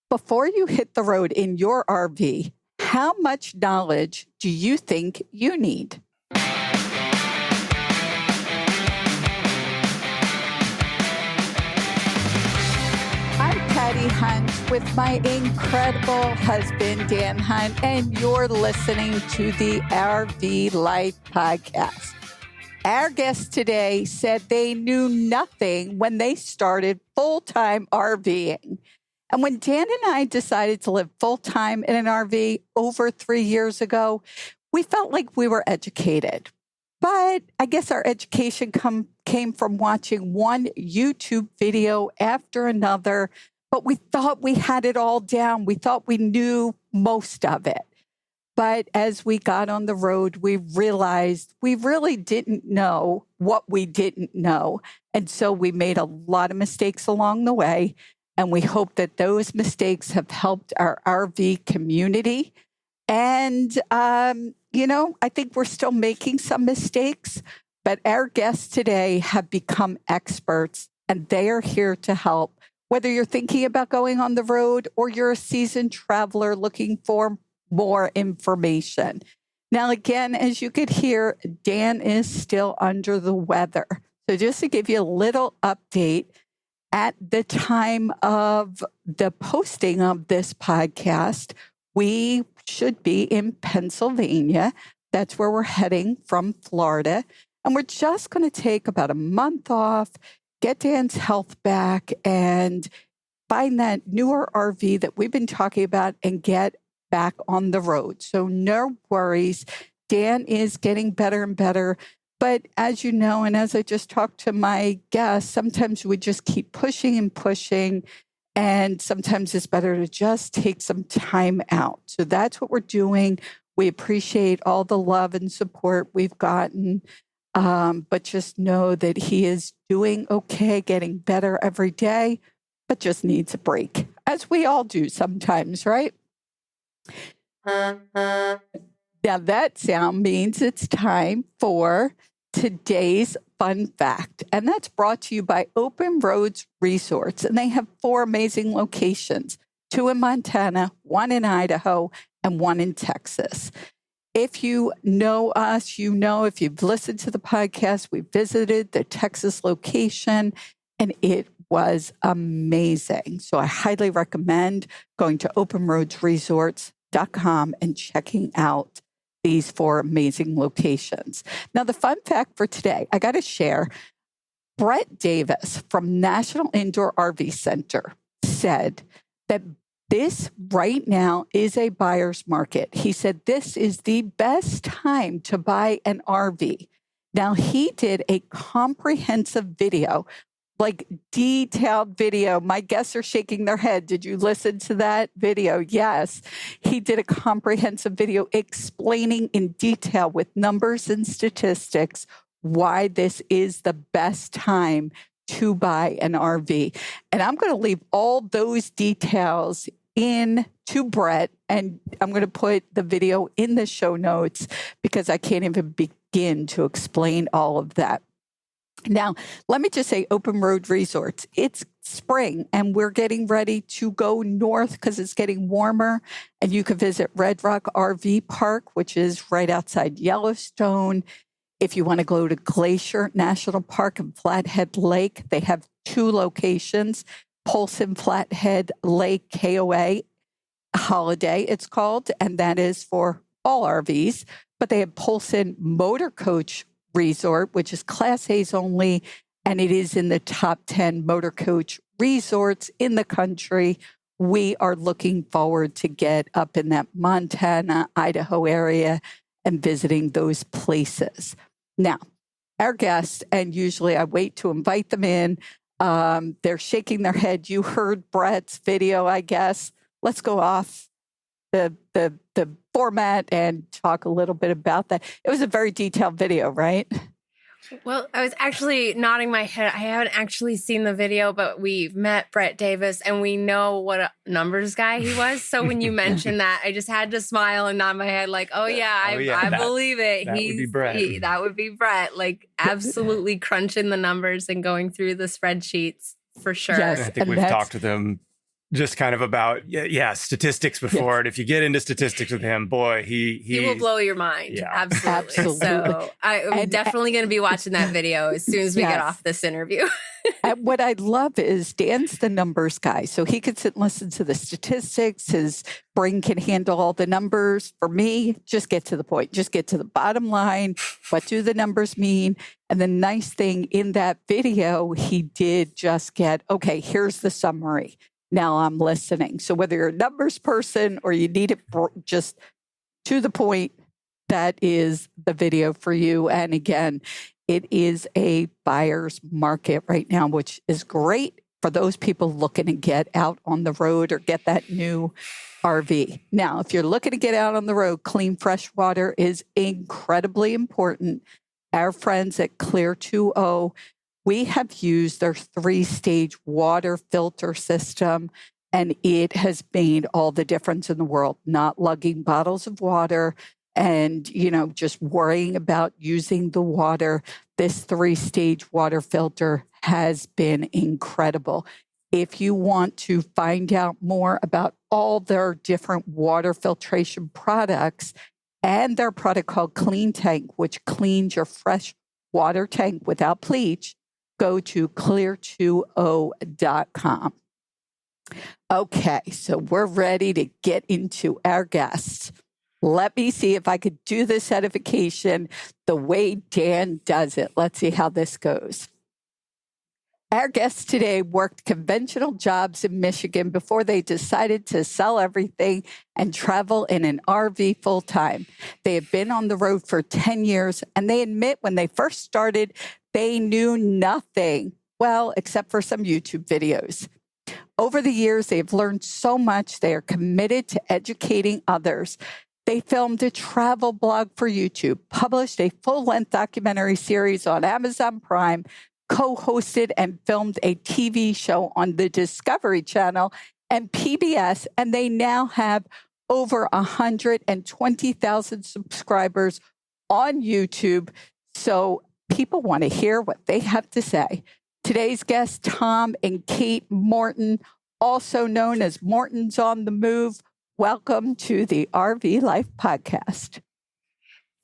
Before you hit the road in your RV, how much knowledge do you think you need? I'm Patti Hunt with my incredible husband, Dan Hunt, and you're listening to the RV Life Podcast. Our guest today said they knew nothing when they started full-time RVing. And when Dan and I decided to live full-time in an RV over 3 years ago, we felt like we were educated. But I guess our education came from watching one YouTube video after another, but we thought we had it all down. We thought we knew most of it. But as we got on the road, we realized we really didn't know what we didn't know. And so we made a lot of mistakes along the way. And we hope that those mistakes have helped our RV community. And, I think we're still making some mistakes, but our guests today have become experts and they are here to help. Whether you're thinking about going on the road or you're a seasoned traveler looking for more information. Now, again, as you could hear, Dan is still under the weather. So just to give you a little update, at the time of the posting of this podcast, we should be in Pennsylvania. That's where we're heading from Florida. And we're just going to take about a month off, get Dan's health back, and find that newer RV that we've been talking about and get back on the road. So no worries. Dan is getting better and better. But as you know, and as I just talked to my guests, sometimes we just keep pushing and pushing. And sometimes it's better to just take some time out. So that's what we're doing. We appreciate all the love and support we've gotten. But just know that he is doing okay, getting better every day, but just needs a break, as we all do sometimes, right? Now that sound means it's time for today's fun fact. And that's brought to you by Open Roads Resorts. And they have 4 amazing locations, 2 in Montana, 1 in Idaho, and 1 in Texas. If you know us, you know if you've listened to the podcast, we visited the Texas location and it was amazing. So I highly recommend going to openroadsresorts.com and checking out these 4 amazing locations. Now, the fun fact for today, I got to share, Brett Davis from National Indoor RV Center said that this right now is a buyer's market. He said this is the best time to buy an RV. Now, he did a comprehensive video, like detailed video. My guests are shaking their head. Did you listen to that video? Yes. He did a comprehensive video explaining in detail with numbers and statistics why this is the best time to buy an RV. And I'm going to leave all those details in to Brett, and I'm going to put the video in the show notes because I can't even begin to explain all of that. Now, let me just say Open Road Resorts, it's spring and we're getting ready to go north because it's getting warmer, and you can visit Red Rock RV Park, which is right outside Yellowstone. If you want to go to Glacier National Park and Flathead Lake, they have 2 locations, Polson Flathead Lake KOA Holiday, it's called, and that is for all RVs. But they have Polson Motor Coach Resort, which is Class A's only, and it is in the top 10 motor coach resorts in the country. We are looking forward to get up in that Montana, Idaho area and visiting those places. Now, our guests, and usually I wait to invite them in, they're shaking their head. You heard Brett's video, I guess. Let's go off the format and talk a little bit about that. It was a very detailed video, right? Well, I was actually nodding my head. I haven't actually seen the video, but we've met Brett Davis and we know what a numbers guy he was. So when you mentioned that, I just had to smile and nod my head like, I believe it. That would be Brett. That would be Brett. Like absolutely crunching the numbers and going through the spreadsheets for sure. Yes, I think we've talked to them just kind of about statistics before. And if you get into statistics with him, boy, he will blow your mind. Yeah. Absolutely. So I'm definitely going to be watching that video as soon as we get off this interview. And what I love is Dan's the numbers guy. So he can sit and listen to the statistics. His brain can handle all the numbers. For me, just get to the point. Just get to the bottom line. What do the numbers mean? And the nice thing in that video, he did just get, okay, here's the summary. Now I'm listening. So whether you're a numbers person or you need it just to the point, that is the video for you. And again, it is a buyer's market right now, which is great for those people looking to get out on the road or get that new RV. Now, if you're looking to get out on the road, clean, fresh water is incredibly important. Our friends at Clear 2O, we have used their 3-stage water filter system, and it has made all the difference in the world. Not lugging bottles of water and, just worrying about using the water. This 3-stage water filter has been incredible. If you want to find out more about all their different water filtration products and their product called Clean Tank, which cleans your fresh water tank without bleach, go to clear20.com. Okay, so we're ready to get into our guests. Let me see if I could do this edification the way Dan does it. Let's see how this goes. Our guests today worked conventional jobs in Michigan before they decided to sell everything and travel in an RV full time. They have been on the road for 10 years, and they admit when they first started, they knew nothing, well, except for some YouTube videos. Over the years, they've learned so much. They are committed to educating others. They filmed a travel blog for YouTube, published a full-length documentary series on Amazon Prime, co-hosted and filmed a TV show on the Discovery Channel and PBS, and they now have over 120,000 subscribers on YouTube. So people want to hear what they have to say. Today's guests, Tom and Cait Morton, also known as Mortons on the Move. Welcome to the RV Life Podcast.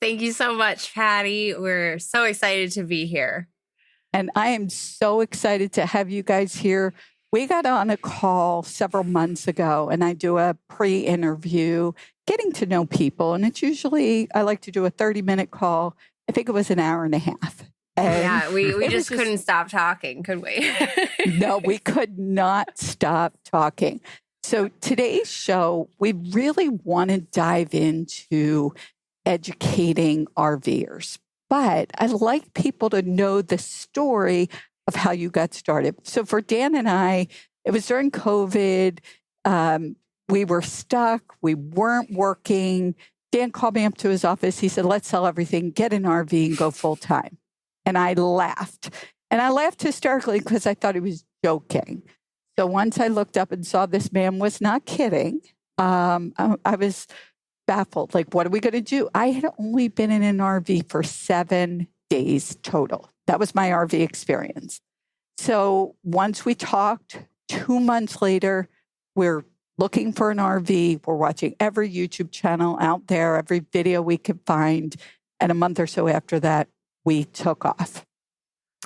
Thank you so much, Patti. We're so excited to be here. And I am so excited to have you guys here. We got on a call several months ago, and I do a pre-interview, getting to know people. And it's usually, I like to do a 30-minute call. I think it was an hour and a half. And we just couldn't stop talking, could we? No, we could not stop talking. So today's show, we really want to dive into educating RVers. But I'd like people to know the story of how you got started. So for Dan and I, it was during COVID. We were stuck. We weren't working. Dan called me up to his office. He said, let's sell everything, get an RV and go full time. And I laughed. And I laughed hysterically because I thought he was joking. So once I looked up and saw this man was not kidding, I was baffled. Like, what are we going to do? I had only been in an RV for 7 days total. That was my RV experience. So once we talked, 2 months later, we're looking for an RV. We're watching every YouTube channel out there, every video we could find. And a month or so after that, we took off.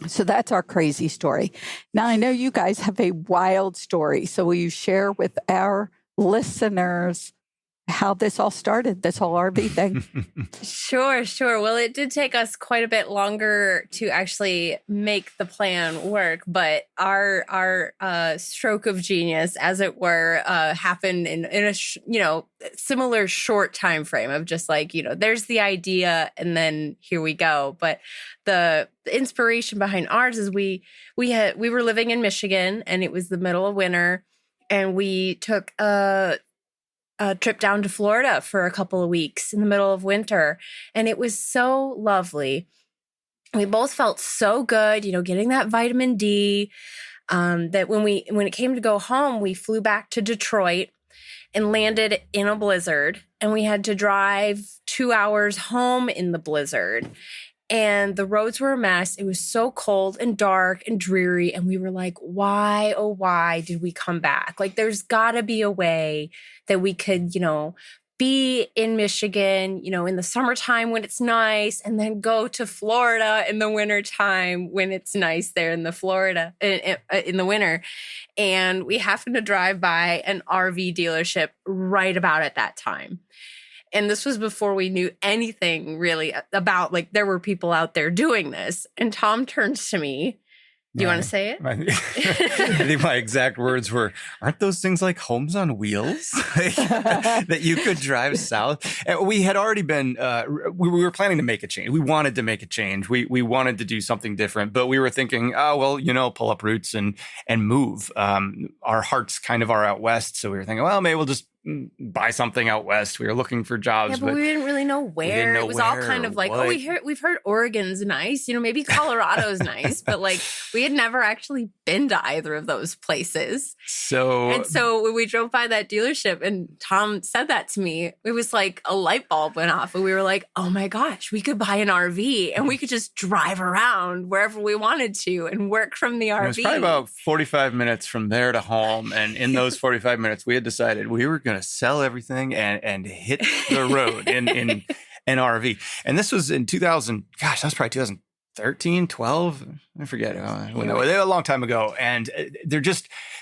So that's our crazy story. Now, I know you guys have a wild story. So will you share with our listeners how this all started, this whole RV thing? Sure. Well, it did take us quite a bit longer to actually make the plan work, but our stroke of genius, as it were, happened in a similar short time frame of just like, there's the idea and then here we go. But the inspiration behind ours is we were living in Michigan and it was the middle of winter, and we took a trip down to Florida for a couple of weeks in the middle of winter. And it was so lovely. We both felt so good, getting that vitamin D, that when it came to go home, we flew back to Detroit and landed in a blizzard. And we had to drive 2 hours home in the blizzard. And the roads were a mess. It was so cold and dark and dreary. And we were like, why, oh, why did we come back? Like, there's got to be a way that we could, be in Michigan, in the summertime when it's nice, and then go to Florida in the wintertime when it's nice there in in the winter. And we happened to drive by an RV dealership right about at that time. And this was before we knew anything really about, like, there were people out there doing this. And Tom turns to me. Do you want to say it? I think my exact words were, aren't those things like homes on wheels that you could drive south? And we had already been, we were planning to make a change. We wanted to make a change. We wanted to do something different, but we were thinking, pull up roots and move. Our hearts kind of are out west. So we were thinking, well, maybe we'll just buy something out west. We were looking for jobs, but we didn't really know where. It was all kind of like, we've heard Oregon's nice, maybe Colorado's nice, but like we had never actually been to either of those places. So when we drove by that dealership and Tom said that to me, it was like a light bulb went off and we were like, oh my gosh, we could buy an RV and we could just drive around wherever we wanted to and work from the RV. It was probably about 45 minutes from there to home. And in those 45 minutes, we had decided we were going to sell everything and hit the road in an RV. And this was in 2000. Gosh, that was probably 2013, 12. I forget. A long time ago. And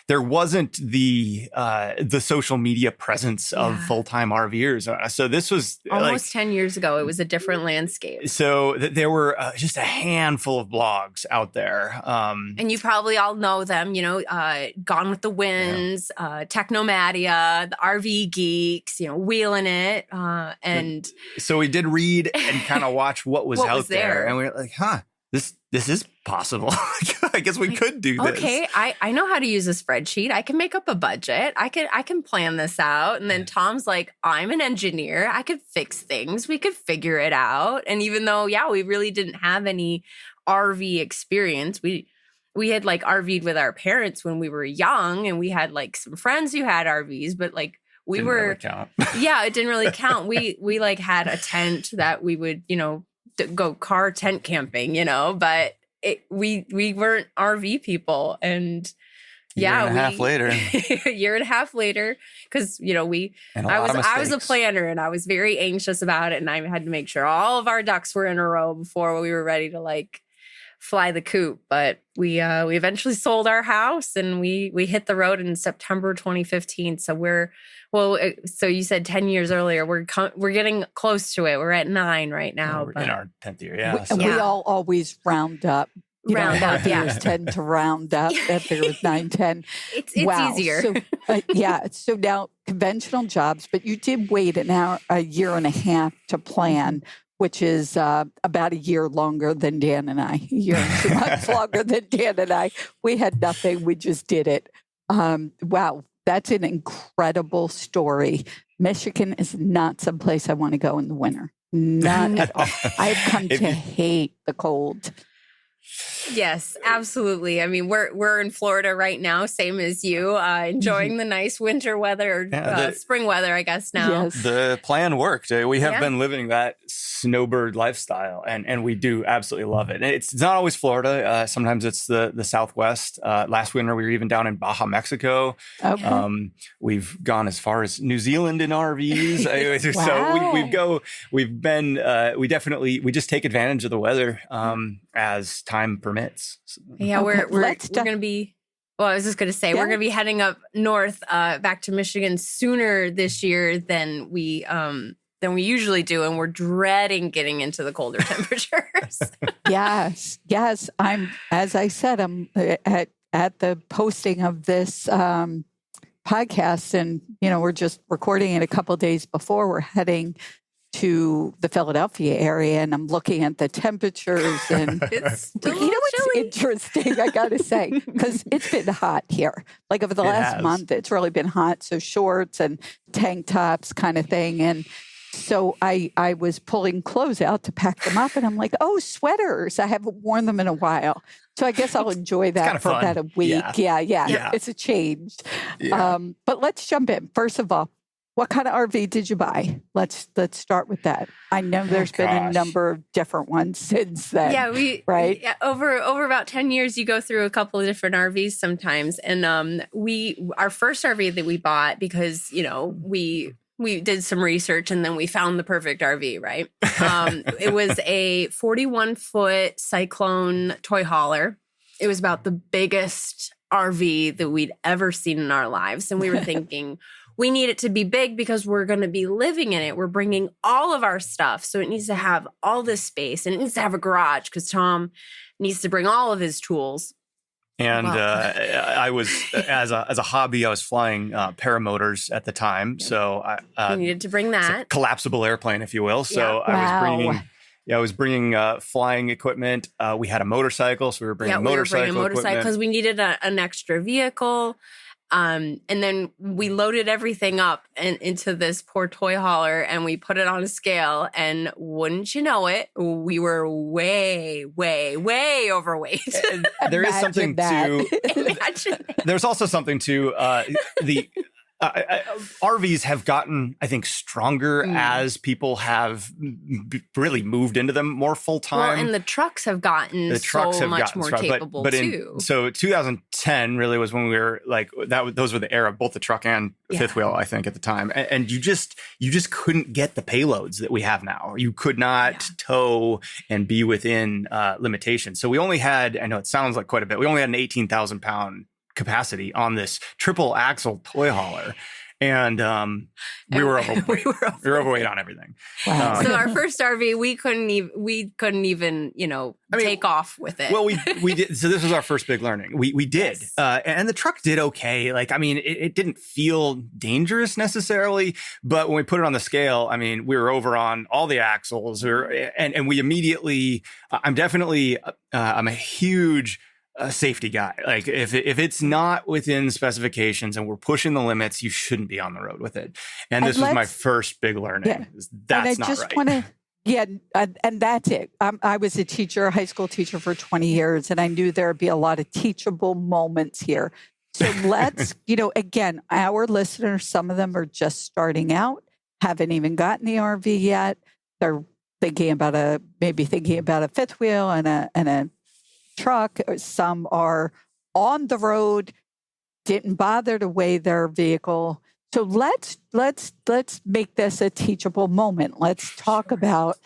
there wasn't the social media presence of full-time RVers. So this was almost 10 years ago. It was a different landscape. So there were just a handful of blogs out there. And you probably all know them, Gone with the Winds, Technomadia, the RV Geeks, Wheeling It. And so we did read and kind of watch what was out there. And we were like, this is possible. I guess we could do this. Okay, I know how to use a spreadsheet. I can make up a budget. I can plan this out. And then Tom's like, I'm an engineer. I could fix things. We could figure it out. And even though, we really didn't have any RV experience, we had like RV'd with our parents when we were young, and we had like some friends who had RVs, but like we didn't were really count. It didn't really count. We like had a tent that we would, go car tent camping, but we weren't RV people. And a year and a half later, because I was a planner and I was very anxious about it, and I had to make sure all of our ducks were in a row before we were ready to like fly the coop. But we eventually sold our house and we hit the road in September 2015. So you said 10 years earlier. We're getting close to it. We're at 9 right now. We're in our 10th year. We all always round up. Years tend to round up. That figure was 9, 10. It's easier. So, so now conventional jobs, but you did wait a year and a half to plan, which is about a year longer than Dan and I. A year and 2 months longer than Dan and I. We had nothing. We just did it. Wow. That's an incredible story. Michigan is not someplace I want to go in the winter. Not at all. I've come to hate the cold. Yes, absolutely. I mean, we're in Florida right now, same as you, enjoying the nice winter weather, spring weather, I guess now. Yes. The plan worked. We have been living that snowbird lifestyle, and we do absolutely love it. It's not always Florida. Sometimes it's the Southwest. Last winter, we were even down in Baja, Mexico. Okay. We've gone as far as New Zealand in RVs. Wow. So we just take advantage of the weather as time permits. Yeah, we're going to be. Well, I was just going to say we're going to be heading up north, back to Michigan sooner this year than we usually do, and we're dreading getting into the colder temperatures. Yes. As I said, I'm at the posting of this podcast, and we're just recording it a couple of days before we're heading to the Philadelphia area, and I'm looking at the temperatures, and it's what's interesting, I gotta say, because it's been hot here. Like over the last month, it's really been hot. So shorts and tank tops kind of thing. And so I was pulling clothes out to pack them up, and I'm like, oh, sweaters. I haven't worn them in a while. So I guess I'll enjoy that for about a week. Yeah. It's a change. Yeah. But let's jump in. First of all, What kind of RV did you buy? Let's start with that. I know there's been a number of different ones since then. Yeah, right. Over about 10 years, you go through a couple of different RVs sometimes. And our first RV that we bought, because we did some research and then we found the perfect RV, right? It was a 41-foot Cyclone toy hauler. It was about the biggest RV that we'd ever seen in our lives. And we were thinking, we need it to be big because we're going to be living in it. We're bringing all of our stuff. So it needs to have all this space, and it needs to have a garage because Tom needs to bring all of his tools. And I was, as a hobby, I was flying paramotors at the time. So I needed to bring that. Collapsible airplane, if you will. So I was bringing flying equipment. We had a motorcycle, so we were bringing motorcycle equipment because we needed an extra vehicle. And then we loaded everything up into this poor toy hauler, and we put it on a scale. And wouldn't you know it, we were way, way, way overweight. There is something to. There's also something to the. RVs have gotten, I think, stronger as people have really moved into them more full time. Well, and the trucks have gotten much more capable too. So 2010 really was when we were like that. Those were the era of both the truck and fifth wheel, I think, at the time. And you just couldn't get the payloads that we have now. You could not tow and be within limitations. So we only had, I know it sounds like quite a bit. We only had an 18,000 pound capacity on this triple axle toy hauler. And we were overweight. We were overweight on everything. Wow. So our first RV, we couldn't even take off with it. Well, we did. So this was our first big learning. We did, and the truck did okay. Like, I mean, it didn't feel dangerous necessarily, but when we put it on the scale, I mean, we were over on all the axles, and we immediately. I'm a huge safety guy. Like if it's not within specifications and we're pushing the limits, you shouldn't be on the road with it. And this was my first big learning. Yeah. That's not right. And that's it. I was a high school teacher for 20 years, and I knew there'd be a lot of teachable moments here. So let's, again, our listeners, some of them are just starting out, haven't even gotten the RV yet. They're thinking about a fifth wheel and a truck. Some are on the road, didn't bother to weigh their vehicle. So let's make this a teachable moment. Let's talk about,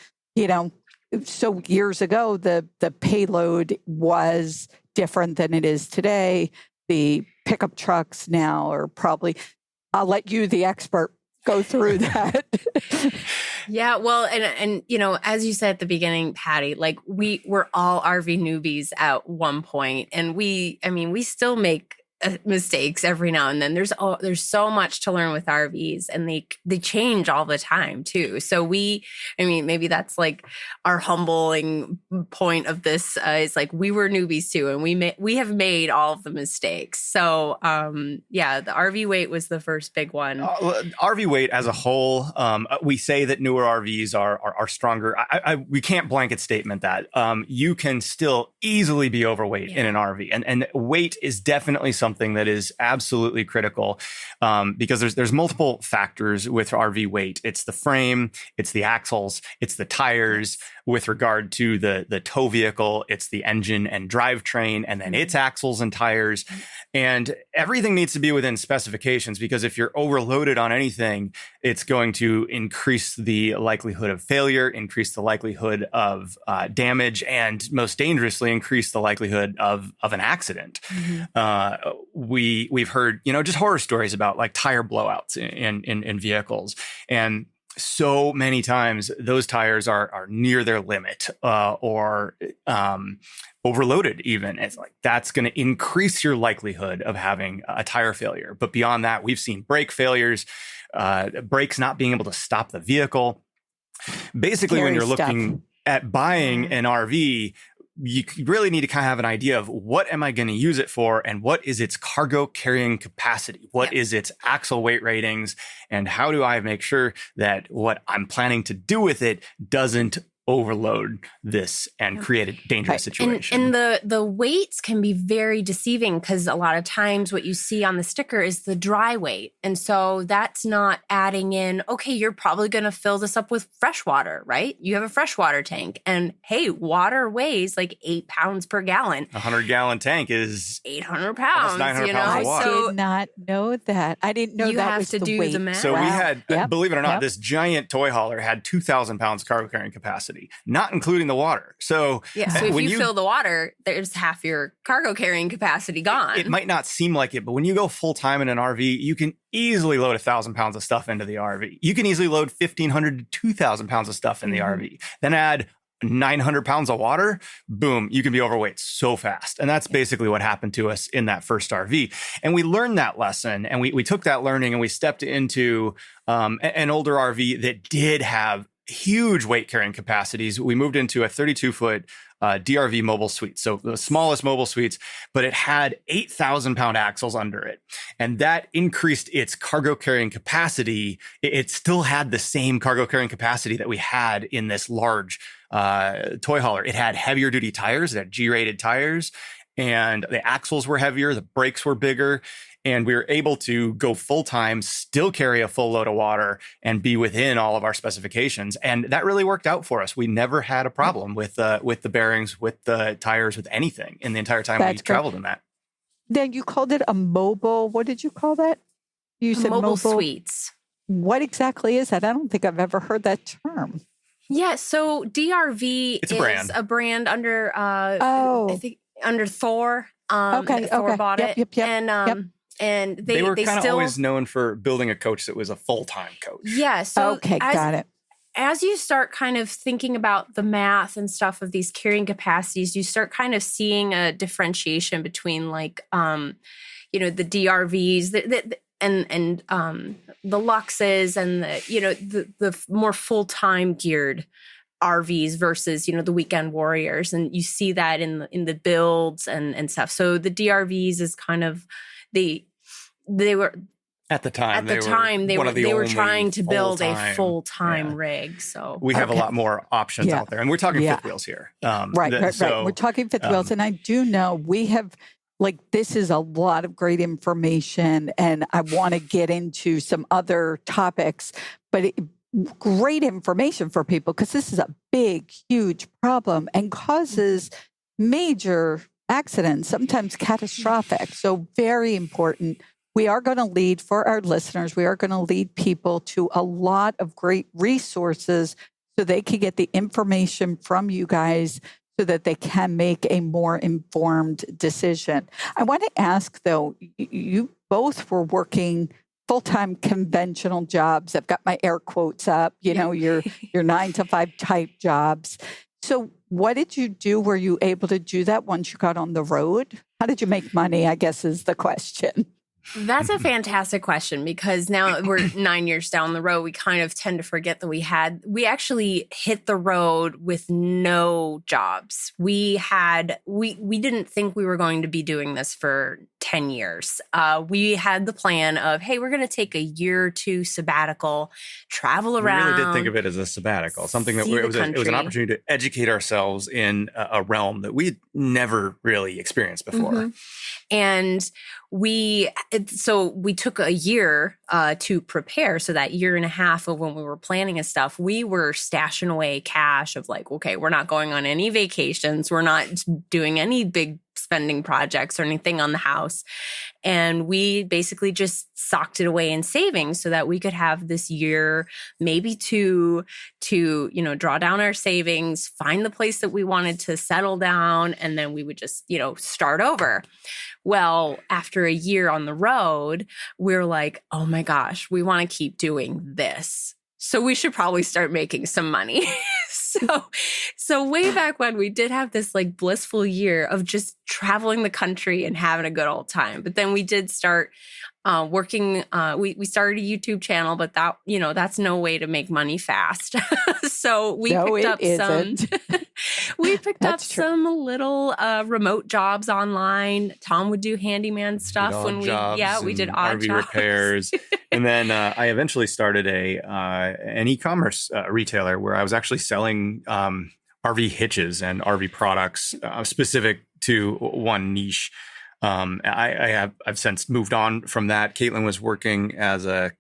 so years ago the payload was different than it is today. The pickup trucks now are probably, I'll let you, the expert, go through that. Yeah, well, and as you said at the beginning, Patti, like we were all RV newbies at one point, and we still make mistakes every now and then. There's so much to learn with RVs, and they change all the time too. So maybe that's like our humbling point of this is like we were newbies too, and we have made all of the mistakes. So the RV weight was the first big one. RV weight as a whole, we say that newer RVs are stronger. We can't blanket statement that. You can still easily be overweight in an RV, and weight is definitely something that is absolutely critical because there's multiple factors with RV weight. It's the frame, it's the axles, it's the tires. With regard to the tow vehicle, it's the engine and drivetrain, and then its axles and tires. And everything needs to be within specifications, because if you're overloaded on anything, it's going to increase the likelihood of failure, increase the likelihood of damage, and most dangerously, increase the likelihood of an accident. Mm-hmm. We've heard, just horror stories about like tire blowouts in vehicles. And so many times those tires are near their limit or overloaded even. It's like that's going to increase your likelihood of having a tire failure. But beyond that, we've seen brake failures, brakes not being able to stop the vehicle. Basically, when you're looking at buying an RV, you really need to kind of have an idea of what am I going to use it for, and what is its cargo carrying capacity? What is its axle weight ratings? And how do I make sure that what I'm planning to do with it doesn't overload this and create a dangerous situation. And the weights can be very deceiving because a lot of times what you see on the sticker is the dry weight. And so that's not adding in, okay, you're probably going to fill this up with fresh water, right? You have a freshwater tank. And hey, water weighs like 8 pounds per gallon. 100-gallon tank is 800 pounds. 900 pounds of water. I did not know that. I didn't know that was the weight. You have to do the math. So we had, believe it or not, this giant toy hauler had 2,000 pounds cargo carrying capacity, not including the water. So, so if you fill the water, there's half your cargo carrying capacity gone. It might not seem like it, but when you go full time in an RV, you can easily load 1,000 pounds of stuff into the RV. You can easily load 1,500 to 2,000 pounds of stuff in the RV. Then add 900 pounds of water, boom, you can be overweight so fast. And that's basically what happened to us in that first RV. And we learned that lesson, and we took that learning and we stepped into an older RV that did have huge weight carrying capacities. We moved into a 32-foot DRV mobile suite. So the smallest mobile suites, but it had 8,000 pound axles under it. And that increased its cargo carrying capacity. It still had the same cargo carrying capacity that we had in this large toy hauler. It had heavier duty tires, it had G-rated tires, and the axles were heavier, the brakes were bigger. And we were able to go full time, still carry a full load of water, and be within all of our specifications. And that really worked out for us. We never had a problem with the bearings, with the tires, with anything in the entire time we traveled in that. Then you called it a mobile. What did you call that? You said mobile suites. What exactly is that? I don't think I've ever heard that term. Yeah. So DRV is a brand under I think under Thor. Thor bought it. Yep. And they were kind of always known for building a coach that was a full-time coach. Yeah. So got it. As you start kind of thinking about the math and stuff of these carrying capacities, you start kind of seeing a differentiation between like, the DRVs and the Luxes and the more full-time geared RVs versus, the weekend warriors. And you see that in the builds and stuff. So the DRVs is kind of they were at the time they were trying to build a full-time rig. So we have a lot more options out there, and we're talking fifth wheels here. Right. We're talking fifth wheels, and I do know we have this is a lot of great information, and I want to get into some other topics, but great information for people because this is a big, huge problem and causes major accidents, sometimes catastrophic. So very important. We are going to lead for our listeners. We are going to lead people to a lot of great resources so they can get the information from you guys so that they can make a more informed decision. I want to ask, though, you both were working full-time conventional jobs. I've got my air quotes up, your 9-to-5 type jobs. So what did you do? Were you able to do that once you got on the road? How did you make money, I guess, is the question. That's a fantastic question because now we're 9 years down the road. We kind of tend to forget that we actually hit the road with no jobs. We didn't think we were going to be doing this for 10 years. We had the plan of, hey, we're going to take a year or two sabbatical, travel around. We really did think of it as a sabbatical, something that it was an opportunity to educate ourselves in a realm that we'd never really experienced before. Mm-hmm. And we took a year to prepare. So that year and a half of when we were planning and stuff, we were stashing away cash of okay, we're not going on any vacations. We're not doing any big spending projects or anything on the house. And we basically just socked it away in savings so that we could have this year, maybe to draw down our savings, find the place that we wanted to settle down, and then we would just, start over. Well, after a year on the road, we're like, oh my gosh, we want to keep doing this. So we should probably start making some money. So way back when we did have this blissful year of just traveling the country and having a good old time. But then we did start working. We started a YouTube channel, but that's no way to make money fast. So we picked up some little remote jobs online. Tom would do handyman stuff we did odd odd RV jobs. repairs. And then I eventually started an e-commerce retailer where I was actually selling RV hitches and RV products specific to one niche. I've since moved on from that. Caitlin was working as a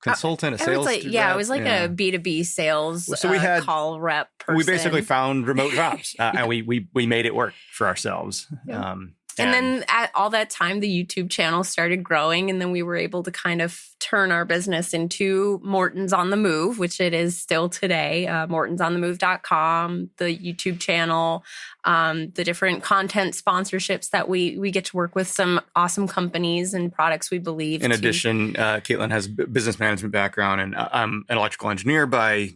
consultant, a sales rep. It was like a B2B sales so we had, call rep person. We basically found remote jobs and we made it work for ourselves. Yeah. And then at all that time, the YouTube channel started growing, and then we were able to kind of turn our business into Mortons on the Move, which it is still today, mortonsonthemove.com, the YouTube channel, the different content sponsorships that we get to work with some awesome companies and products we believe. In addition, Caitlin has a business management background, and I'm an electrical engineer by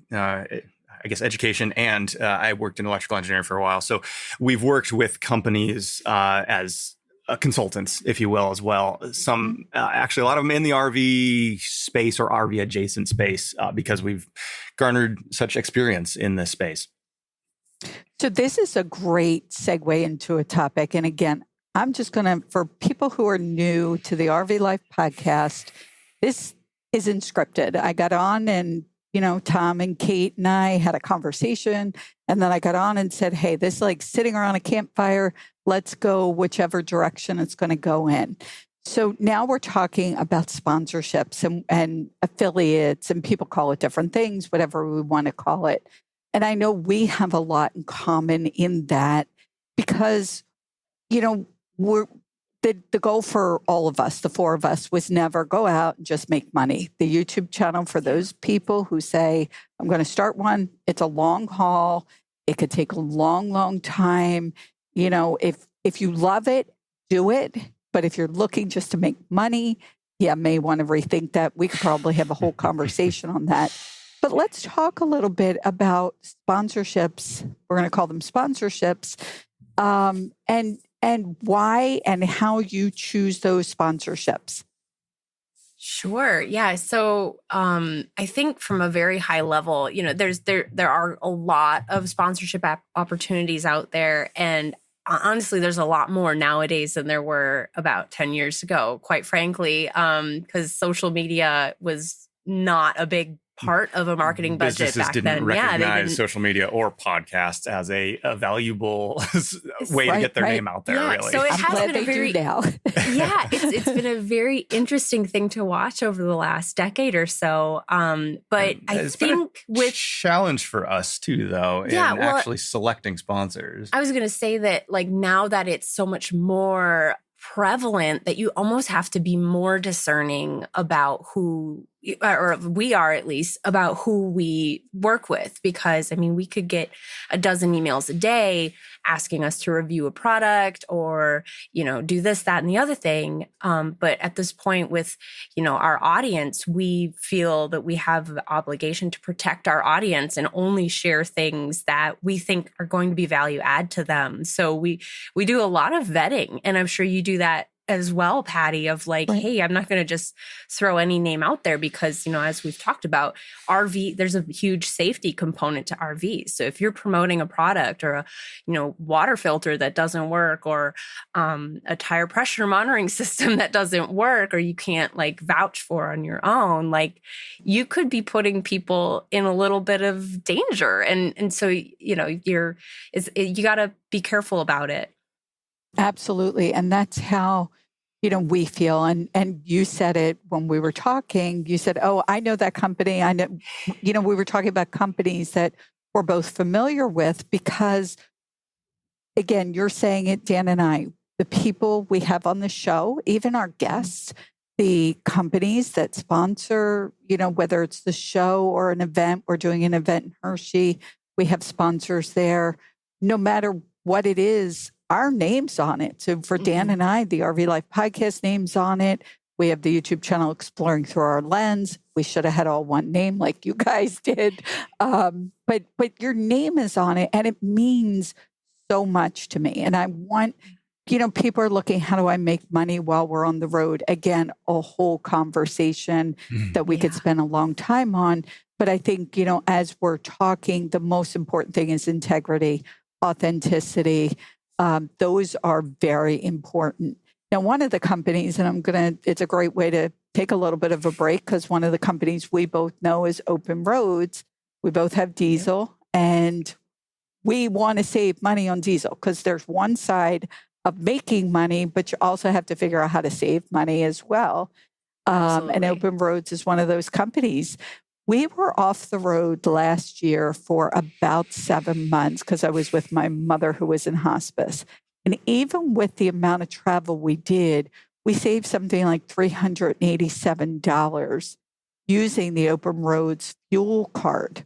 education, and I worked in electrical engineering for a while. So we've worked with companies as consultants, if you will, as well. Some, actually, a lot of them in the RV space or RV adjacent space because we've garnered such experience in this space. So this is a great segue into a topic. And again, I'm just going to, for people who are new to the RV Life podcast, this isn't scripted. I got on and Tom and Cait and I had a conversation, and then I got on and said, hey, this is like sitting around a campfire. Let's go whichever direction it's going to go in. So now we're talking about sponsorships and affiliates, and people call it different things, whatever we want to call it. And I know we have a lot in common in that because, we're the goal for all of us, the four of us, was never go out and just make money. The YouTube channel, for those people who say, I'm going to start one, it's a long haul. It could take a long, long time. If you love it, do it. But if you're looking just to make money, may want to rethink that. We could probably have a whole conversation on that. But let's talk a little bit about sponsorships. We're going to call them sponsorships. And why and how you choose those sponsorships. Sure. Yeah. So I think from a very high level, there are a lot of sponsorship opportunities out there. And honestly, there's a lot more nowadays than there were about 10 years ago, quite frankly, because social media was not a big part of a marketing budget Businesses back didn't then. recognize social media or podcasts as a valuable way to get their name out there. Really, so it I'm has glad been a very now. it's been a very interesting thing to watch over the last decade or so. But I think with challenge for us too, though, in actually selecting sponsors. I was going to say that now that it's so much more prevalent, that you almost have to be more discerning about who, or we are at least, about who we work with. Because we could get a dozen emails a day asking us to review a product or, do this, that, and the other thing. But at this point with, our audience, we feel that we have the obligation to protect our audience and only share things that we think are going to be value add to them. So we do a lot of vetting, and I'm sure you do that as well, Patti, of right. Hey, I'm not going to just throw any name out there because, as we've talked about, RV, there's a huge safety component to RVs. So if you're promoting a product or a, water filter that doesn't work, or a tire pressure monitoring system that doesn't work, or you can't vouch for on your own, you could be putting people in a little bit of danger. And so, you got to be careful about it. Absolutely. And that's how, we feel. And you said it when we were talking. You said, oh, I know that company. I know, we were talking about companies that we're both familiar with because, again, you're saying it, Dan and I, the people we have on the show, even our guests, the companies that sponsor, whether it's the show or an event, we're doing an event in Hershey, we have sponsors there. No matter what it is, our name's on it. So for Dan and I, the RV Life podcast name's on it. We have the YouTube channel Exploring Through Our Lens. We should have had all one name like you guys did. But your name is on it, and it means so much to me. And I want, people are looking, how do I make money while we're on the road? Again, a whole conversation that we could spend a long time on. But I think, as we're talking, the most important thing is integrity, authenticity. Those are very important. Now, one of the companies, and it's a great way to take a little bit of a break because one of the companies we both know is Open Roads. We both have diesel and we want to save money on diesel because there's one side of making money, but you also have to figure out how to save money as well. And Open Roads is one of those companies. We were off the road last year for about 7 months because I was with my mother who was in hospice. And even with the amount of travel we did, we saved something like $387 using the Open Roads fuel card.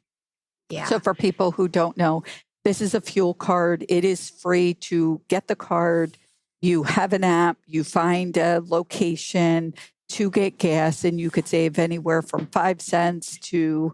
Yeah. So for people who don't know, this is a fuel card. It is free to get the card. You have an app, you find a location to get gas, and you could save anywhere from 5 cents to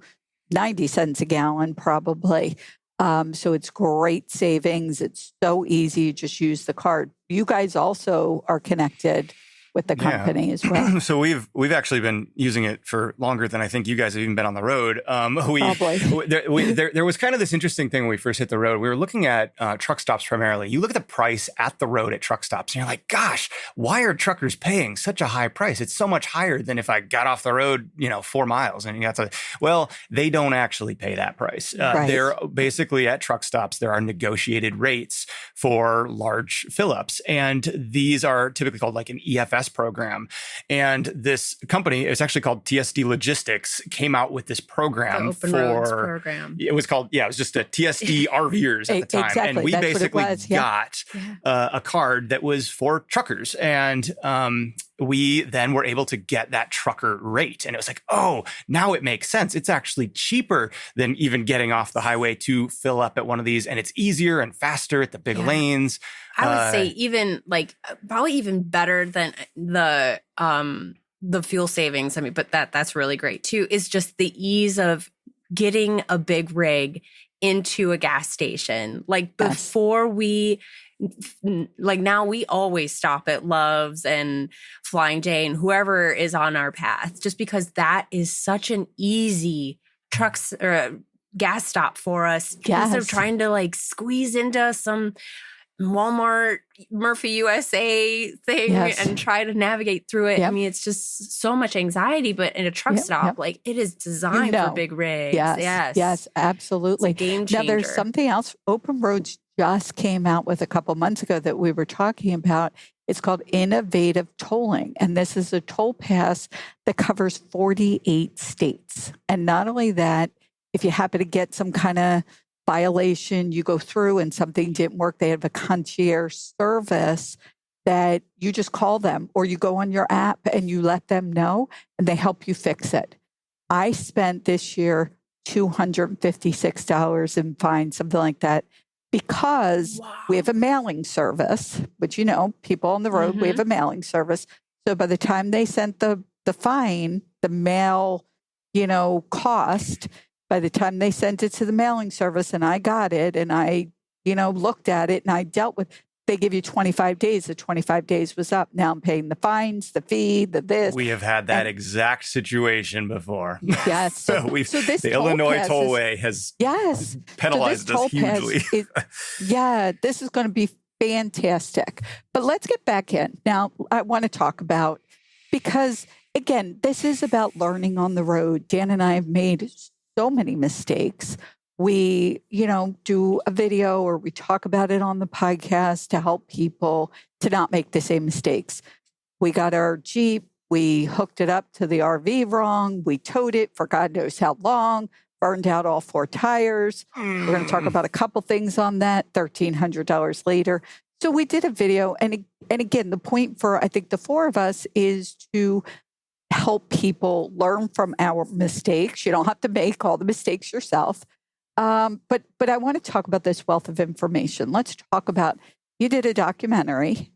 90 cents a gallon, probably. So it's great savings. It's so easy. You just use the card. You guys also are connected with the company as well. So we've actually been using it for longer than I think you guys have even been on the road. There was kind of this interesting thing when we first hit the road. We were looking at truck stops primarily. You look at the price at the road at truck stops, and you're like, gosh, why are truckers paying such a high price? It's so much higher than if I got off the road, 4 miles. And you have to, well, they don't actually pay that price. Right. They're basically at truck stops. There are negotiated rates for large fill-ups. And these are typically called like an EFS program. And this company, it's actually called TSD Logistics, came out with this program the Open Roads program. It was called, it was just a TSD RVers at the time. Exactly. And we That's basically what it was. got a card that was for truckers. And we then were able to get that trucker rate. And it was like, oh, now it makes sense. It's actually cheaper than even getting off the highway to fill up at one of these. And it's easier and faster at the big lanes. I would say even probably even better than the fuel savings. I mean, but that's really great too, is just the ease of getting a big rig into a gas station. Like before now we always stop at Love's and Flying J and whoever is on our path, just because that is such an easy trucks or gas stop for us instead of trying to squeeze into some Walmart, Murphy USA thing and try to navigate through it. I mean, it's just so much anxiety, but in a truck stop, it is designed for big rigs. Yes, absolutely. It's a game changer. Now there's something else. Open Roads just came out with a couple months ago that we were talking about. It's called Innovative Tolling. And this is a toll pass that covers 48 states. And not only that, if you happen to get some kind of violation, you go through and something didn't work, they have a concierge service that you just call them, or you go on your app and you let them know and they help you fix it. I spent this year $256 in fines, something like that, because we have a mailing service, which, people on the road, we have a mailing service. So by the time they sent the fine, the mail, cost, by the time they sent it to the mailing service and I got it and I, looked at it and I dealt with, they give you 25 days. The 25 days was up. Now I'm paying the fines, the fee, the this. We have had that exact situation before. Yes. So the Illinois Tollway has penalized us hugely. This is going to be fantastic. But let's get back in. Now, I want to talk about, because again, this is about learning on the road. Dan and I have made so many mistakes. We, do a video or we talk about it on the podcast to help people to not make the same mistakes. We got our Jeep, we hooked it up to the RV wrong, we towed it for God knows how long, burned out all 4 tires. We're going to talk about a couple things on that, $1,300 later. So we did a video. And again, the point for, I think, the 4 of us is to help people learn from our mistakes. You don't have to make all the mistakes yourself. But I want to talk about this wealth of information. Let's talk about, you did a documentary.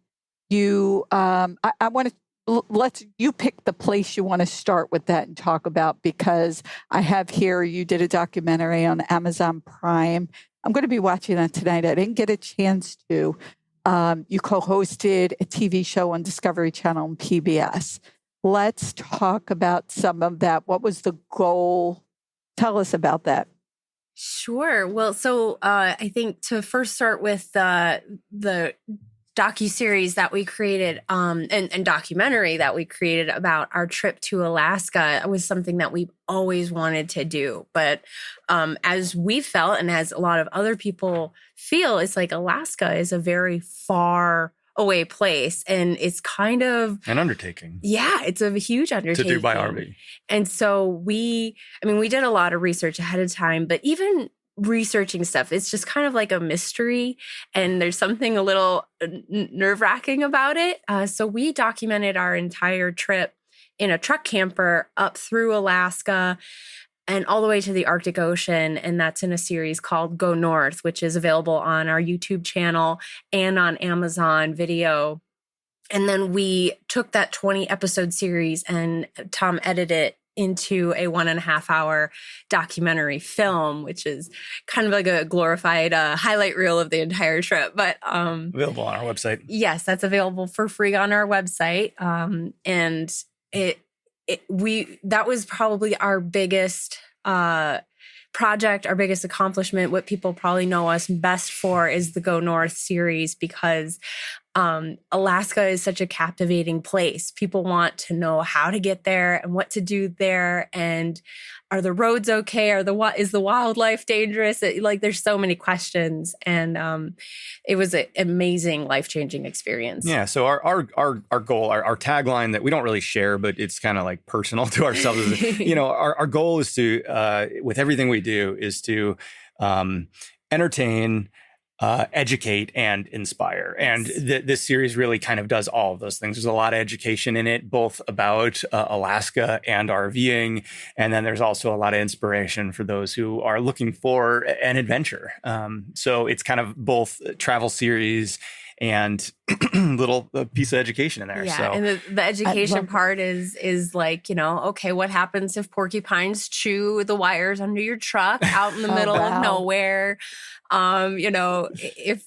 You pick the place you want to start with that and talk about, because I have here, you did a documentary on Amazon Prime. I'm going to be watching that tonight. I didn't get a chance to. You co-hosted a TV show on Discovery Channel and PBS. Let's talk about some of that. What was the goal? Tell us about that. Sure. Well, so I think to first start with the docuseries that we created and documentary that we created about our trip to Alaska was something that we've always wanted to do. But as we felt and as a lot of other people feel, it's like Alaska is a very far away place, and it's kind of an undertaking. Yeah, it's a huge undertaking to do by RV. And so we did a lot of research ahead of time, but even researching stuff, it's just kind of like a mystery, and there's something a little nerve-wracking about it. So we documented our entire trip in a truck camper up through Alaska and all the way to the Arctic Ocean. And that's in a series called Go North, which is available on our YouTube channel and on Amazon Video. And then we took that 20 episode series and Tom edited it into a 1.5 hour documentary film, which is kind of like a glorified highlight reel of the entire trip. But available on our website. Yes, that's available for free on our website. And that was probably our biggest project, our biggest accomplishment. What people probably know us best for is the Go North series, because Alaska is such a captivating place. People want to know how to get there and what to do there, and are the roads okay? Is the wildlife dangerous? There's so many questions, and it was an amazing, life-changing experience. Yeah. So our goal, our tagline that we don't really share, but it's kind of like personal to ourselves. Is, our goal is to, with everything we do, is to entertain, educate, and inspire. And this series really kind of does all of those things. There's a lot of education in it, both about Alaska and RVing. And then there's also a lot of inspiration for those who are looking for an adventure. So it's kind of both a travel series and little piece of education in there. Yeah, so. And the education part is like, okay, what happens if porcupines chew the wires under your truck out in the middle of nowhere? If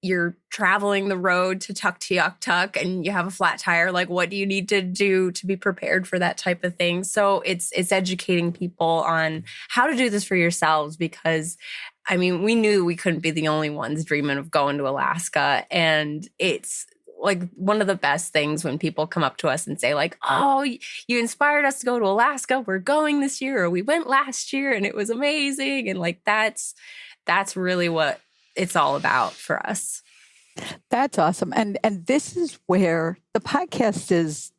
you're traveling the road to Tuktoyaktuk and you have a flat tire, like what do you need to do to be prepared for that type of thing? So it's educating people on how to do this for yourselves, because we knew we couldn't be the only ones dreaming of going to Alaska. And it's like one of the best things when people come up to us and say like, oh, you inspired us to go to Alaska. We're going this year, or we went last year and it was amazing. And like, that's really what it's all about for us. That's awesome. And this is where the podcast is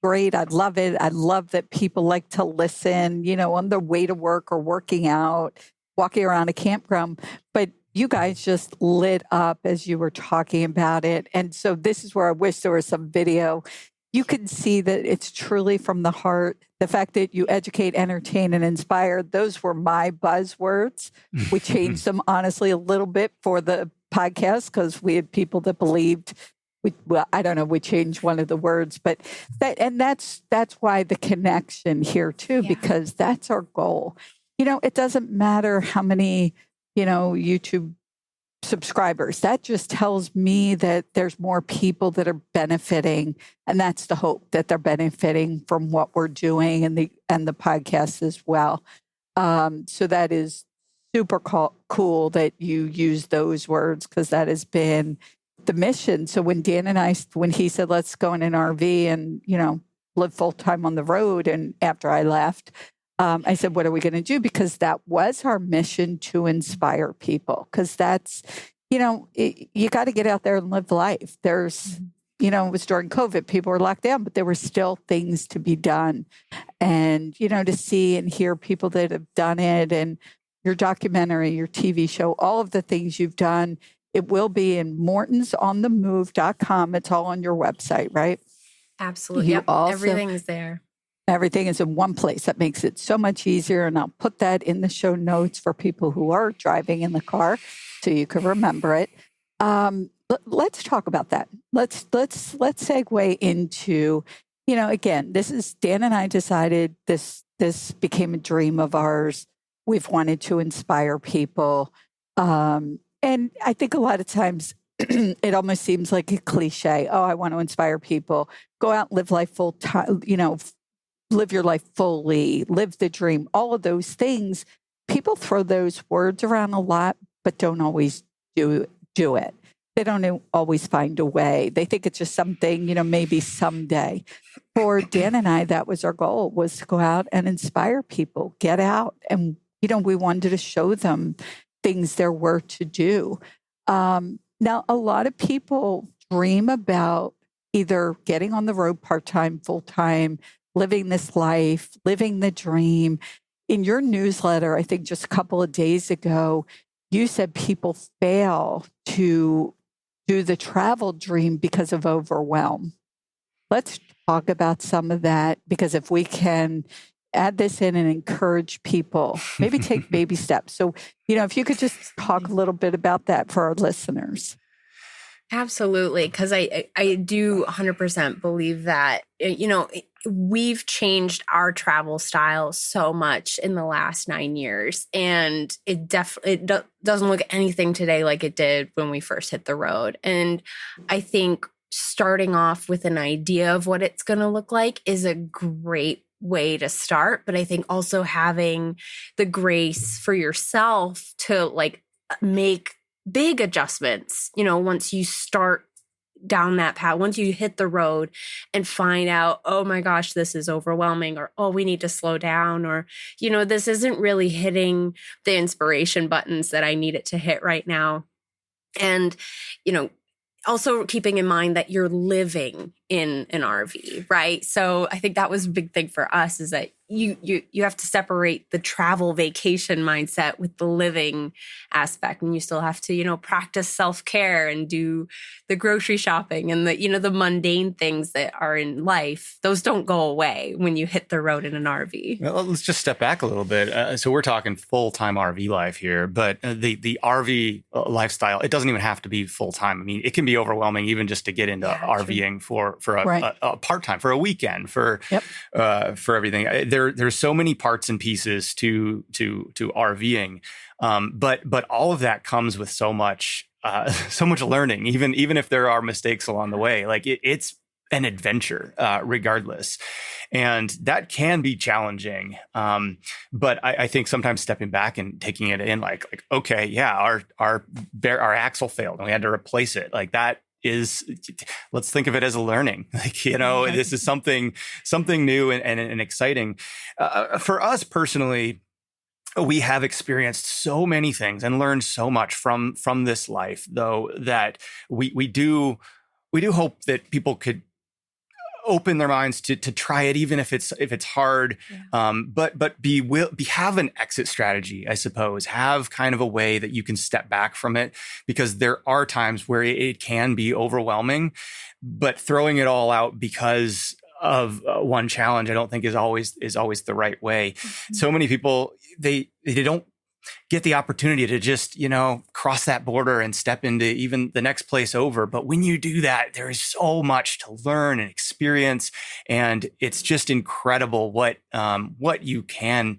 great. I love it. I love that people like to listen, on their way to work or working out, walking around a campground. But you guys just lit up as you were talking about it. And so this is where I wish there was some video. You can see that it's truly from the heart. The fact that you educate, entertain, and inspire, those were my buzzwords. We changed them, honestly, a little bit for the podcast because we had people that believed, we changed one of the words. But that's why the connection here, too, because that's our goal. It doesn't matter how many, YouTube subscribers. That just tells me that there's more people that are benefiting, and that's the hope, that they're benefiting from what we're doing and the podcast as well. So that is super cool that you use those words, because that has been the mission. So when Dan and when he said, let's go in an RV and, live full time on the road, and after I left, I said, what are we going to do? Because that was our mission, to inspire people. Because that's, you got to get out there and live life. There's, it was during COVID, people were locked down, but there were still things to be done. And, to see and hear people that have done it, and your documentary, your TV show, all of the things you've done, it will be in mortonsonthemove.com. It's all on your website, right? Absolutely. Yep. Everything is there. Everything is in one place. That makes it so much easier. And I'll put that in the show notes for people who are driving in the car so you can remember it. Let's talk about that. Let's segue into, again, this is Dan and I decided this became a dream of ours. We've wanted to inspire people. And I think a lot of times it almost seems like a cliche. Oh, I want to inspire people. Go out and live life full time, live your life fully, live the dream, all of those things. People throw those words around a lot, but don't always do it. they don't always find a way. They think it's just something, maybe someday. For Dan and I, that was our goal, was to go out and inspire people, get out. And, we wanted to show them things there were to do. Now, a lot of people dream about either getting on the road part-time, full-time, living this life, living the dream. In your newsletter, I think just a couple of days ago, you said people fail to do the travel dream because of overwhelm. Let's talk about some of that, because if we can add this in and encourage people, maybe take baby steps. So, if you could just talk a little bit about that for our listeners. Absolutely. Because I do 100% believe that, we've changed our travel style so much in the last 9 years. And it doesn't look anything today like it did when we first hit the road. And I think starting off with an idea of what it's going to look like is a great way to start. But I think also having the grace for yourself to make big adjustments, once you start down that path, once you hit the road and find out, oh my gosh, this is overwhelming, or, oh, we need to slow down, or, this isn't really hitting the inspiration buttons that I need it to hit right now. And, also keeping in mind that you're living in an RV, right? So I think that was a big thing for us, is that you have to separate the travel vacation mindset with the living aspect. And you still have to, practice self-care and do the grocery shopping and the mundane things that are in life. Those don't go away when you hit the road in an RV. Well, let's just step back a little bit. So we're talking full-time RV life here, but the RV lifestyle, it doesn't even have to be full-time. I mean, it can be overwhelming even just to get into RVing for a part-time, for a weekend, for everything. There's so many parts and pieces to RVing, but all of that comes with so much learning. Even if there are mistakes along the way, it's an adventure, regardless, and that can be challenging. But I think sometimes stepping back and taking it in, okay, yeah, our axle failed and we had to replace it. That is, let's think of it as a learning. This is something new and exciting. For us personally, we have experienced so many things and learned so much from this life, though, that we do hope that people could open their minds to try it, even if it's hard. Yeah. But have an exit strategy, I suppose. Have kind of a way that you can step back from it, because there are times where it can be overwhelming. But throwing it all out because of one challenge, I don't think is always the right way. Mm-hmm. So many people, they don't get the opportunity to just, cross that border and step into even the next place over. But when you do that, there is so much to learn and experience. And it's just incredible what you can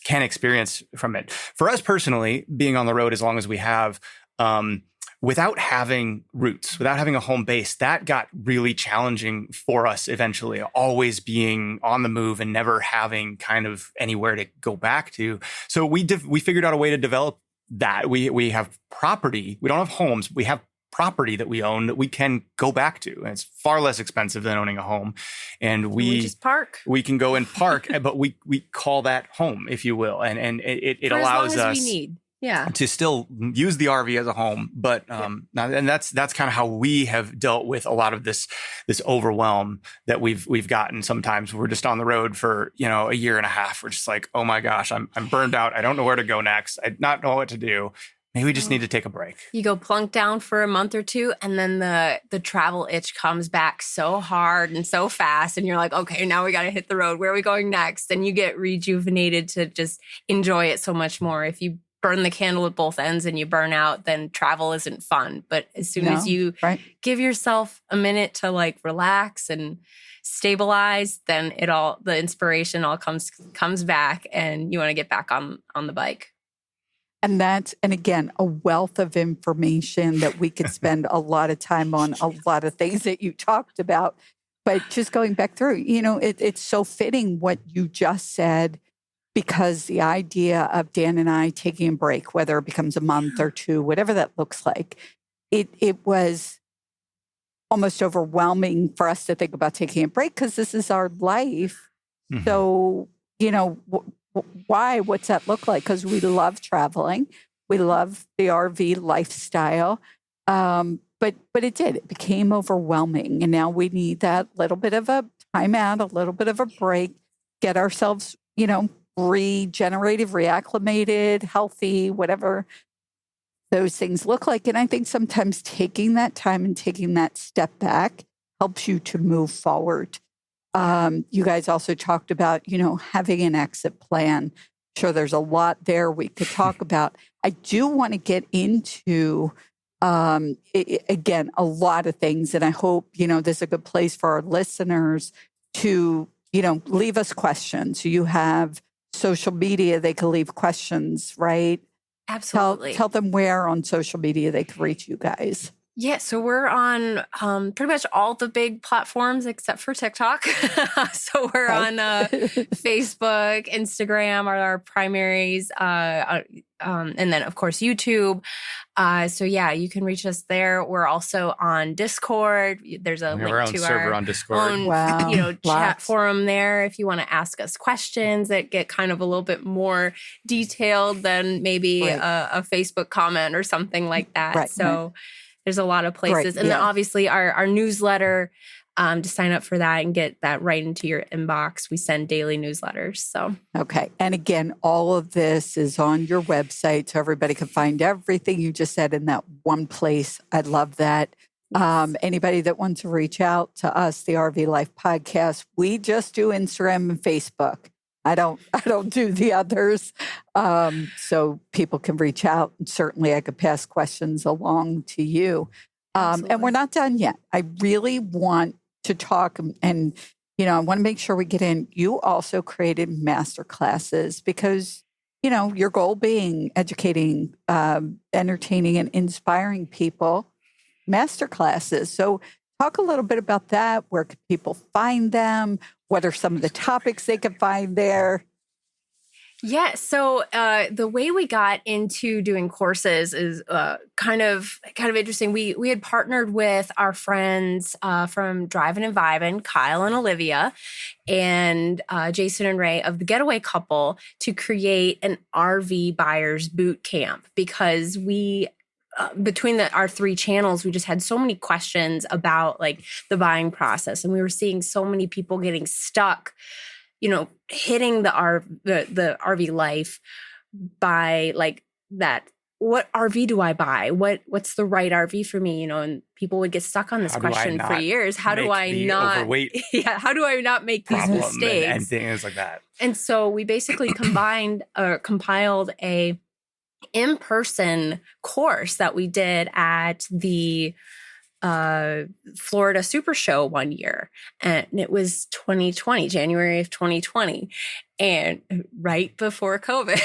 experience from it. For us personally, being on the road as long as we have, without having roots, without having a home base, that got really challenging for us eventually, always being on the move and never having kind of anywhere to go back to. So we figured out a way to develop that. We have property. We don't have homes. We have property that we own that we can go back to. And it's far less expensive than owning a home. And we just park. We can go and park, but we call that home, if you will. And it allows us we need. Yeah, to still use the RV as a home, but and that's kind of how we have dealt with a lot of this overwhelm that we've gotten. Sometimes we're just on the road for a year and a half. We're just like, oh my gosh, I'm burned out. I don't know where to go next. I not know what to do. Maybe we just need to take a break. You go plunk down for a month or two, and then the travel itch comes back so hard and so fast, and you're like, okay, now we got to hit the road. Where are we going next? And you get rejuvenated to just enjoy it so much more. If you burn the candle at both ends and you burn out, then travel isn't fun. But as soon as you give yourself a minute to relax and stabilize, then the inspiration all comes back, and you want to get back on the bike. And again, a wealth of information that we could spend a lot of time on, a lot of things that you talked about. But just going back through, it's so fitting what you just said, because the idea of Dan and I taking a break, whether it becomes a month or two, whatever that looks like, it was almost overwhelming for us to think about taking a break because this is our life. Mm-hmm. So, why? What's that look like? Because we love traveling. We love the RV lifestyle. But it became overwhelming. And now we need that little bit of a timeout, a little bit of a break, get ourselves, regenerated, reacclimated, healthy, whatever those things look like. And I think sometimes taking that time and taking that step back helps you to move forward. You guys also talked about, having an exit plan. Sure, there's a lot there we could talk about. I do want to get into, again, a lot of things. And I hope, this is a good place for our listeners to, leave us questions. You have social media, they can leave questions, right? Absolutely. Tell them where on social media they can reach you guys. Yeah, so we're on pretty much all the big platforms except for TikTok. So we're on Facebook, Instagram are our primaries, and then, of course, YouTube. So, yeah, you can reach us there. We're also on Discord. There's a link to our on Discord. Own, chat forum there if you want to ask us questions that get kind of a little bit more detailed than maybe a Facebook comment or something like that. Right. So there's a lot of places. And then obviously our newsletter, to sign up for that and get that right into your inbox. We send daily newsletters. So okay. And again, all of this is on your website, so everybody can find everything you just said in that one place. I love that. Anybody that wants to reach out to us, the RV Life Podcast, we just do Instagram and Facebook. I don't do the others. So people can reach out, and certainly I could pass questions along to you. And we're not done yet. I really want to talk and, I want to make sure we get in. You also created Masterclasses because, your goal being educating, entertaining and inspiring people, Masterclasses. So talk a little bit about that. Where can people find them? What are some of the topics they can find there? Yeah. So the way we got into doing courses is kind of interesting. We had partnered with our friends from Driving and Vibing, Kyle and Olivia, and Jason and Ray of the Getaway Couple to create an RV buyers boot camp because we between our three channels, we just had so many questions about like the buying process, and we were seeing so many people getting stuck, hitting the RV life by like that. What RV do I buy? What's the right RV for me? And people would get stuck on this question for years. How do I not overweight? Yeah. How do I not make these mistakes and things like that? And so we basically compiled a in-person course that we did at the Florida Super Show one year. And it was 2020, January of 2020. And right before COVID.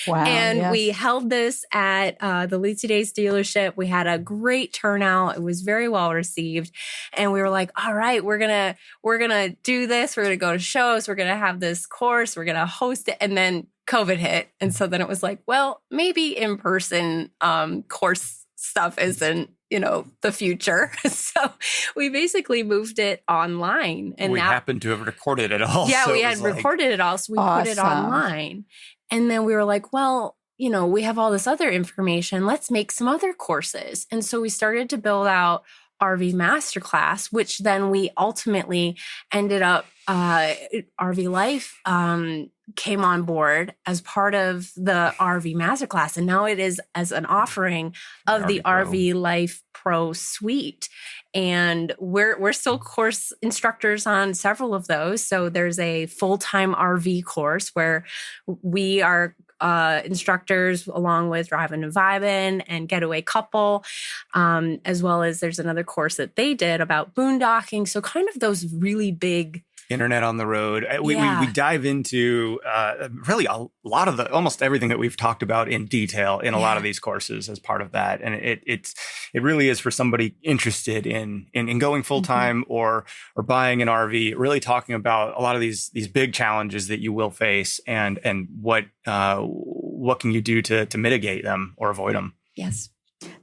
Wow. And we held this at the Lucy Days dealership. We had a great turnout. It was very well received. And we were like, all right, we're gonna do this. We're gonna go to shows. We're gonna have this course. We're gonna host it. And then COVID hit. And so then it was like, well, maybe in-person course stuff isn't, the future. So we basically moved it online. And we happened to have recorded it all. Yeah, so we had recorded it all. So we put it online. And then we were like, well, we have all this other information. Let's make some other courses. And so we started to build out RV Masterclass, which then we ultimately ended up, RV Life came on board as part of the RV Masterclass. And now it is as an offering of the RV Life Pro Suite. And we're still course instructors on several of those. So there's a full-time RV course where we are instructors along with Driving and Vibing and Getaway Couple, as well as there's another course that they did about boondocking. So kind of those really big internet on the road. We dive into really a lot of almost everything that we've talked about in detail in a lot of these courses as part of that. And it really is for somebody interested in going full time or buying an RV, really talking about a lot of these big challenges that you will face and what can you do to mitigate them or avoid them. Yes.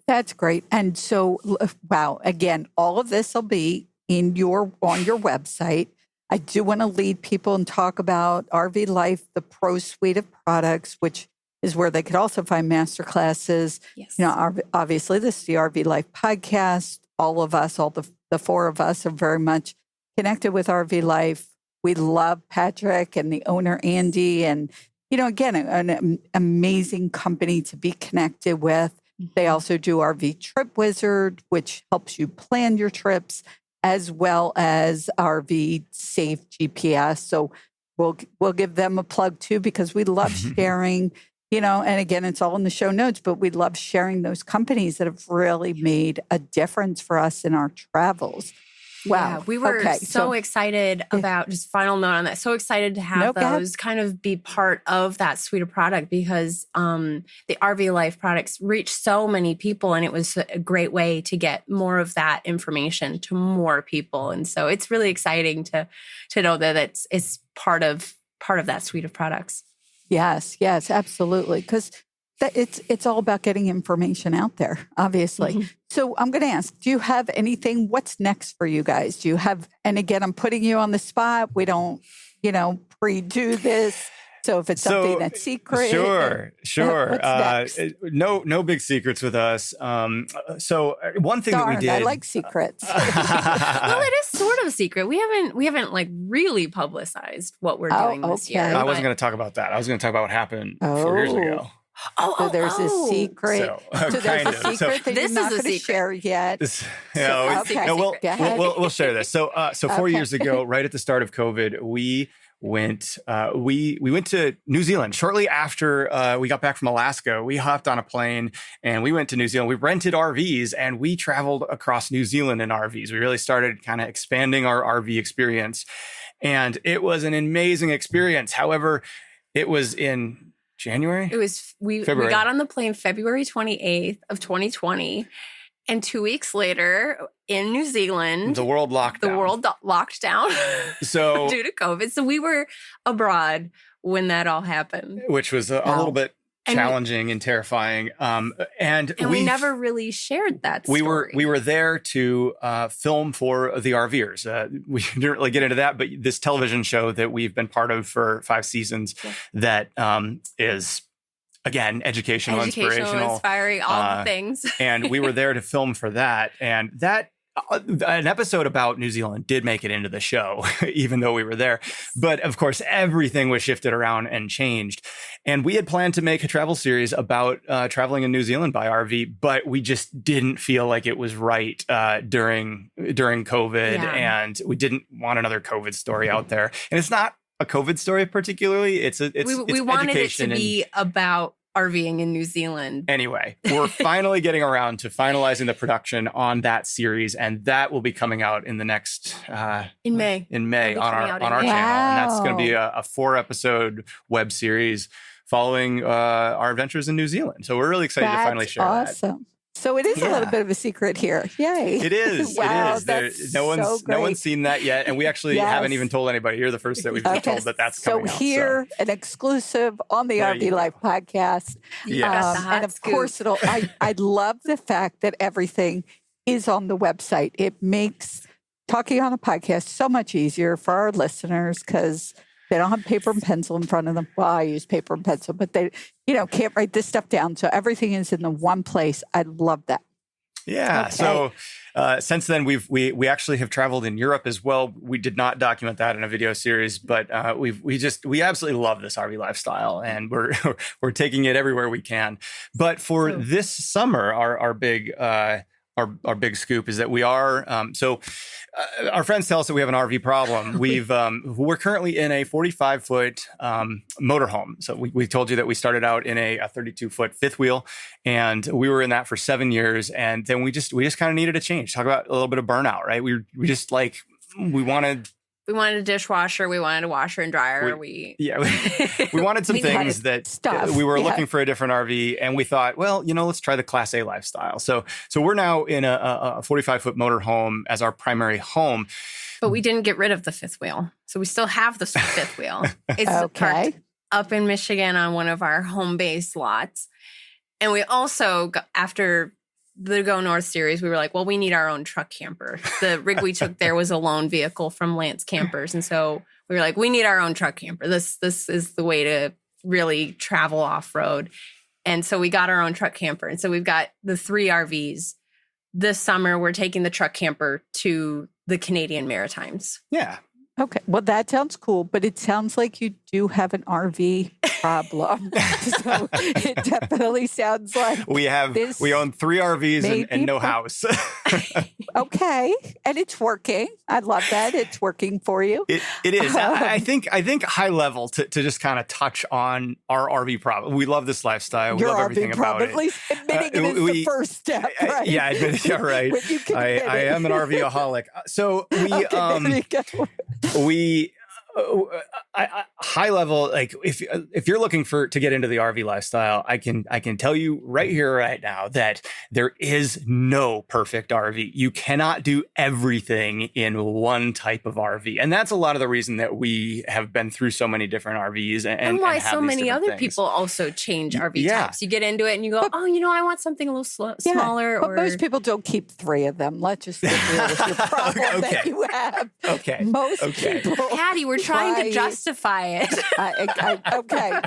That's great. And so, wow, again, all of this will be on your website. I do want to lead people and talk about RV Life, the Pro Suite of products, which is where they could also find masterclasses. Yes. Obviously, this is the RV Life podcast. All of us, all the four of us are very much connected with RV Life. We love Patrick and the owner, Andy. And, again, an amazing company to be connected with. They also do RV Trip Wizard, which helps you plan your trips, as well as RV Safe GPS. So we'll give them a plug too, because we love sharing, and again, it's all in the show notes, but we love sharing those companies that have really made a difference for us in our travels. Wow. Yeah, we were so excited about, just final note on that, so excited to have those kind of be part of that suite of product, because the RV Life products reach so many people, and it was a great way to get more of that information to more people. And so it's really exciting to know that it's part of that suite of products. Yes, absolutely. Because it's all about getting information out there, obviously. Mm-hmm. So I'm going to ask, do you have anything? What's next for you guys? Do you have, and again, I'm putting you on the spot. We don't, pre-do this. So if it's something that's secret. Sure. What's next? No big secrets with us. So one thing that we did. I like secrets. Well, it is sort of a secret. We haven't like really publicized what we're doing this year. I wasn't going to talk about that. I was going to talk about what happened 4 years ago. So there's a secret. So there's a secret that this you're not going to share yet. We'll share this. So 4 years ago, right at the start of COVID, we went to New Zealand. Shortly after we got back from Alaska, we hopped on a plane and we went to New Zealand. We rented RVs and we traveled across New Zealand in RVs. We really started kind of expanding our RV experience, and it was an amazing experience. However, it was in January? We got on the plane February 28th of 2020. And 2 weeks later in New Zealand, the world locked down so due to COVID. So we were abroad when that all happened. Which was a little bit challenging and terrifying. And we never really shared that story. We were there to film for the RVers. We didn't really get into that, but this television show that we've been part of for 5 seasons that is, again, educational, inspirational, inspiring, all the things. And we were there to film for that. And that an episode about New Zealand did make it into the show, even though we were there. But of course, everything was shifted around and changed. And we had planned to make a travel series about traveling in New Zealand by RV, but we just didn't feel like it was right during COVID. Yeah. And we didn't want another COVID story out there. And it's not a COVID story particularly. We wanted it to be about RVing in New Zealand. Anyway, we're finally getting around to finalizing the production on that series, and that will be coming out in the next in May on our channel, and that's going to be a 4-episode web series following our adventures in New Zealand. So we're really excited to finally share that. Awesome. So it is a little bit of a secret here. Yay. It is. Wow, it is. No one's seen that yet. And we actually haven't even told anybody. You're the first that we've told that's coming out. So here, an exclusive on the RV Life podcast. Yes. And of course, I love the fact that everything is on the website. It makes talking on a podcast so much easier for our listeners because they don't have paper and pencil in front of them. Well, I use paper and pencil, but they, can't write this stuff down. So everything is in the one place. I love that. Yeah. Okay. So since then, we actually have traveled in Europe as well. We did not document that in a video series, but we absolutely love this RV lifestyle, and we're taking it everywhere we can. But for this summer, our big scoop is that we are our friends tell us that we have an RV problem. We're currently in a 45-foot motorhome. So we told you that we started out in a 32-foot fifth wheel, and we were in that for 7 years. And then we just kind of needed a change. Talk about a little bit of burnout, right? We wanted a dishwasher. We wanted a washer and dryer. We wanted some things that we were looking for a different RV, and we thought, well, let's try the Class A lifestyle. So we're now in a 45-foot motorhome as our primary home. But we didn't get rid of the fifth wheel, so we still have the fifth wheel. It's parked up in Michigan on one of our home base lots, and we also after the Go North series, we were like, well, we need our own truck camper. The rig we took there was a loan vehicle from Lance Campers. And so we were like, we need our own truck camper. This is the way to really travel off-road. And so we got our own truck camper. And so we've got the 3 RVs. This summer, we're taking the truck camper to the Canadian Maritimes. Yeah. Okay. Well, that sounds cool, but it sounds like you do have an RV problem. So it definitely sounds like we own 3 RVs and no house. Okay. And it's working. I love that. It's working for you. It is. I think high level to just kind of touch on our RV problem. We love this lifestyle. We love everything about it. At least admitting it is the first step, right? Yeah, you're right. I am an RV-aholic. So high level, like if you're looking to get into the RV lifestyle, I can tell you right here, right now, that there is no perfect RV. You cannot do everything in one type of RV, and that's a lot of the reason that we have been through so many different RVs and why and have so these many different other things. people also change RV types. You get into it and you go, I want something a little smaller. But most people don't keep 3 of them. Let's just get real with your problem that you have. Okay. Most people. Patti, we're trying to justify it. Okay.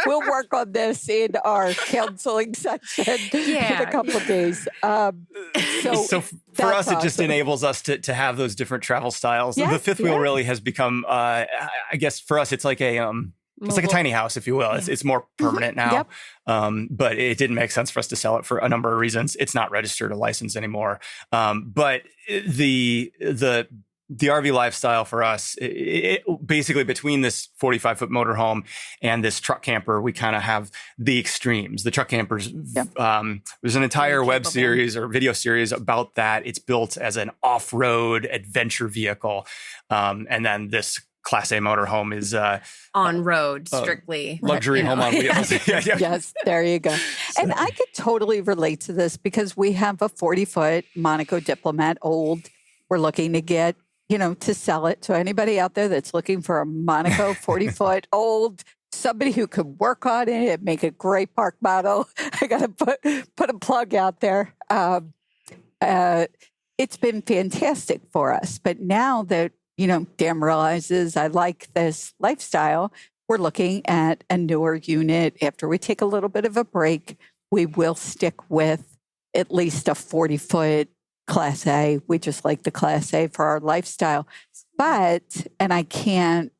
We'll work on this in our counseling section in a couple of days. So for us, it just enables us to have those different travel styles. The fifth wheel really has become, I guess for us, it's like it's like a tiny house, if you will. It's more permanent now. Yep. But it didn't make sense for us to sell it for a number of reasons. It's not registered or licensed anymore. But the RV lifestyle for us, it basically between this 45-foot motorhome and this truck camper, we kind of have the extremes. The truck campers, there's an entire web series or video series about that. It's built as an off-road adventure vehicle. And then this Class A motorhome is on road, strictly. Luxury home on wheels. Yes, there you go. And I could totally relate to this because we have a 40-foot Monaco Diplomat old. We're looking to get, to sell it. So anybody out there that's looking for a Monaco 40-foot old, somebody who could work on it and make a great park model, I got to put a plug out there. It's been fantastic for us. But now that, Dan realizes I like this lifestyle, we're looking at a newer unit. After we take a little bit of a break, we will stick with at least a 40-foot Class A. We just like the Class A for our lifestyle. But, and I can't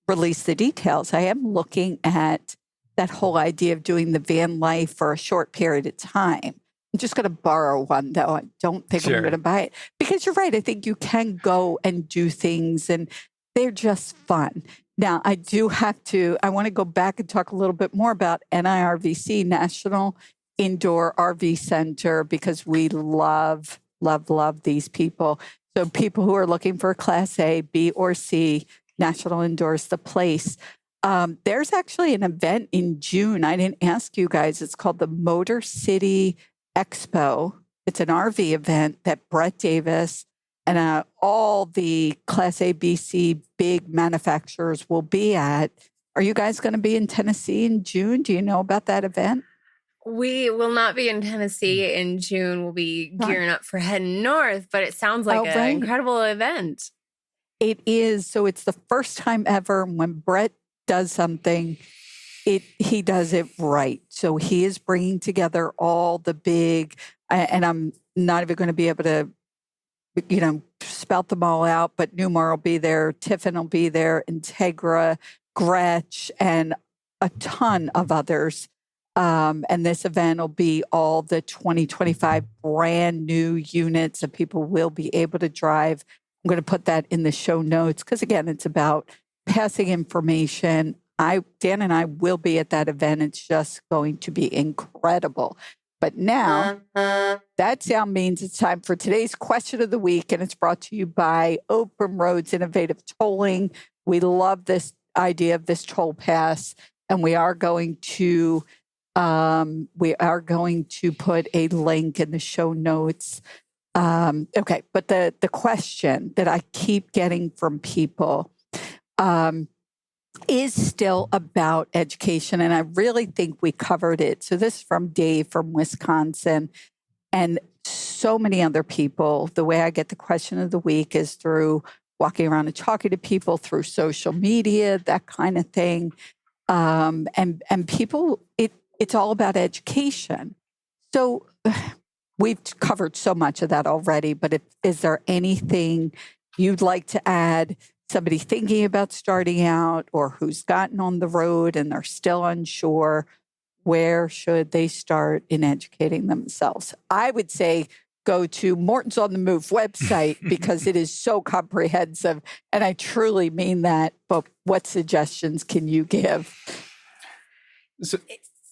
release the details, I am looking at that whole idea of doing the van life for a short period of time. I'm just going to borrow one, though. I don't think I'm going to buy it. Because you're right. I think you can go and do things, and they're just fun. Now, I want to go back and talk a little bit more about NIRVC, National Indoor RV Center, because we love these people. So people who are looking for a Class A, B, or C, National Indoor's the place. There's actually an event in June. I didn't ask you guys. It's called the Motor City Expo. It's an RV event that Brett Davis and all the Class A, B, C big manufacturers will be at. Are you guys going to be in Tennessee in June? Do you know about that event? We will not be in Tennessee in June. We'll be gearing up for heading north, but it sounds like an incredible event. It is. So it's the first time ever when Brett does something, he does it right. So he is bringing together all the big, and I'm not even going to be able to, spout them all out, but Newmar will be there, Tiffin will be there, Integra, Gretsch, and a ton of others. And this event will be all the 2025 brand new units that people will be able to drive. I'm going to put that in the show notes because, again, it's about passing information. Dan and I will be at that event. It's just going to be incredible. But now, that sound means it's time for today's question of the week, and it's brought to you by Open Roads Innovative Tolling. We love this idea of this toll pass, and we are going to put a link in the show notes. Okay, but the question that I keep getting from people is still about education, and I really think we covered it. So this is from Dave from Wisconsin, and so many other people. The way I get the question of the week is through walking around and talking to people, through social media, that kind of thing. And people, it's all about education. So we've covered so much of that already, but is there anything you'd like to add? Somebody thinking about starting out or who's gotten on the road and they're still unsure, where should they start in educating themselves? I would say go to Mortons on the Move website because it is so comprehensive. And I truly mean that. But what suggestions can you give? So,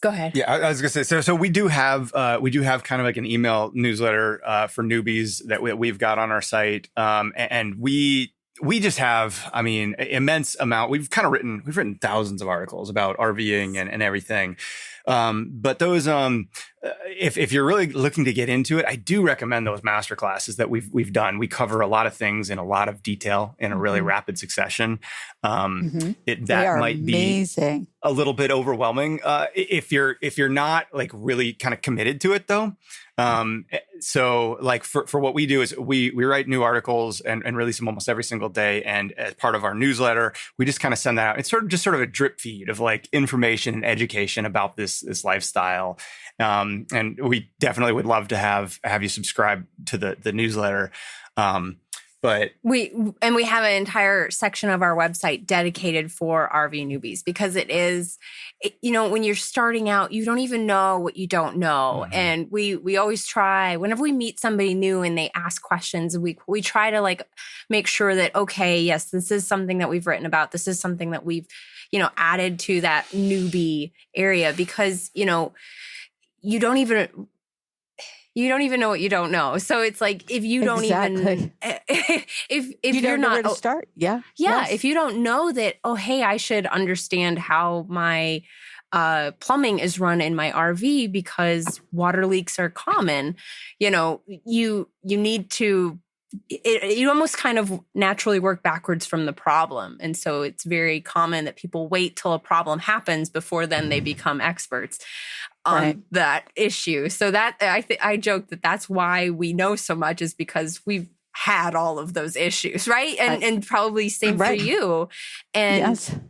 go ahead. Yeah, I was going to say, so we do have kind of like an email newsletter for newbies that we've got on our site. And we just have, I mean, immense amount. We've written thousands of articles about RVing and everything. But those, if you're really looking to get into it, I do recommend those masterclasses that we've done. We cover a lot of things in a lot of detail in a really rapid succession. That might amazing. Be a little bit overwhelming if you're not like really kind of committed to it though. So like for what we do is we write new articles and release them almost every single day. And as part of our newsletter, we just kind of send that out. It's sort of a drip feed of like information and education about this lifestyle. And we definitely would love to have you subscribe to the newsletter. But we have an entire section of our website dedicated for RV newbies because it is, when you're starting out, you don't even know what you don't know. Mm-hmm. And we always try, whenever we meet somebody new and they ask questions, we try to like make sure that, okay, yes, this is something that we've written about. This is something that we've, added to that newbie area because, you don't even know what you don't know. So it's like, if you don't even, if you you're don't know not where to start. Yeah. Yeah. Yes. If you don't know that, oh, hey, I should understand how my plumbing is run in my RV because water leaks are common, you need to, you almost kind of naturally work backwards from the problem. And so it's very common that people wait till a problem happens before then they become experts on that issue. So that I joke that that's why we know so much is because we've had all of those issues, right? And probably same for you. And,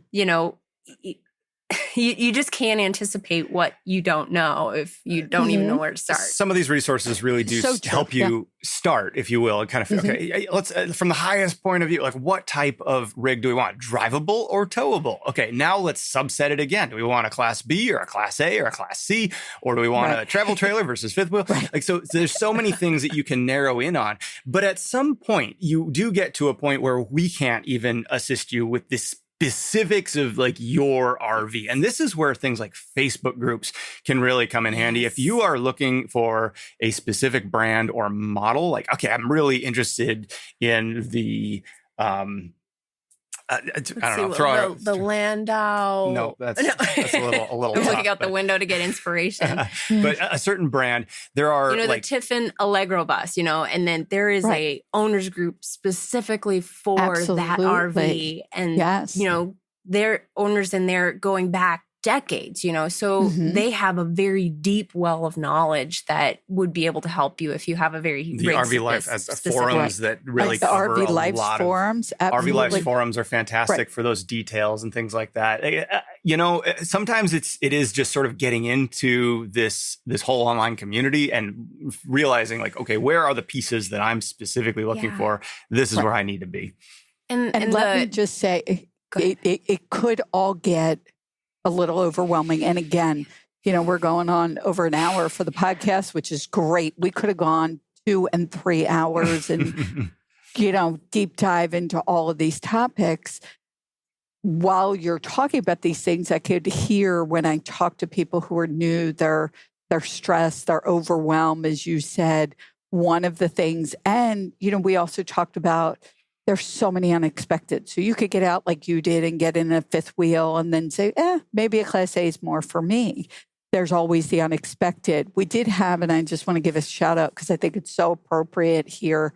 you just can't anticipate what you don't know if you don't even know where to start. Some of these resources really do help you start, if you will, and kind of okay, let's from the highest point of view, like what type of rig do we want? Drivable or towable? Okay, now let's subset it again. Do we want a Class B or a Class A or a Class C, or do we want a travel trailer versus fifth wheel? Like so, there's so many things that you can narrow in on. But at some point, you do get to a point where we can't even assist you with this specifics of like your RV. And this is where things like Facebook groups can really come in handy. If you are looking for a specific brand or model, like, okay, I'm really interested in the, I don't know. Throw the Landau. No, that's a little. I'm looking out the window to get inspiration. But a certain brand, there are the Tiffin Allegro bus, and then there is a owners group specifically for that RV, and their owners in there going back decades, so they have a very deep well of knowledge that would be able to help you if you have a very the RV Life as forums that really cover the RV Life forums. RV Life forums are fantastic for those details and things like that. Sometimes it is just sort of getting into this whole online community and realizing like, okay, where are the pieces that I'm specifically looking for? This is where I need to be. And let me just say, it could all get a little overwhelming. And again, we're going on over an hour for the podcast, which is great. We could have gone 2 and 3 hours and, deep dive into all of these topics. While you're talking about these things, I could hear when I talk to people who are new, they're stressed, they're overwhelmed, as you said, one of the things. And, we also talked about there's so many unexpected. So you could get out like you did and get in a fifth wheel and then say, maybe a Class A is more for me. There's always the unexpected. We did have, and I just want to give a shout out because I think it's so appropriate here,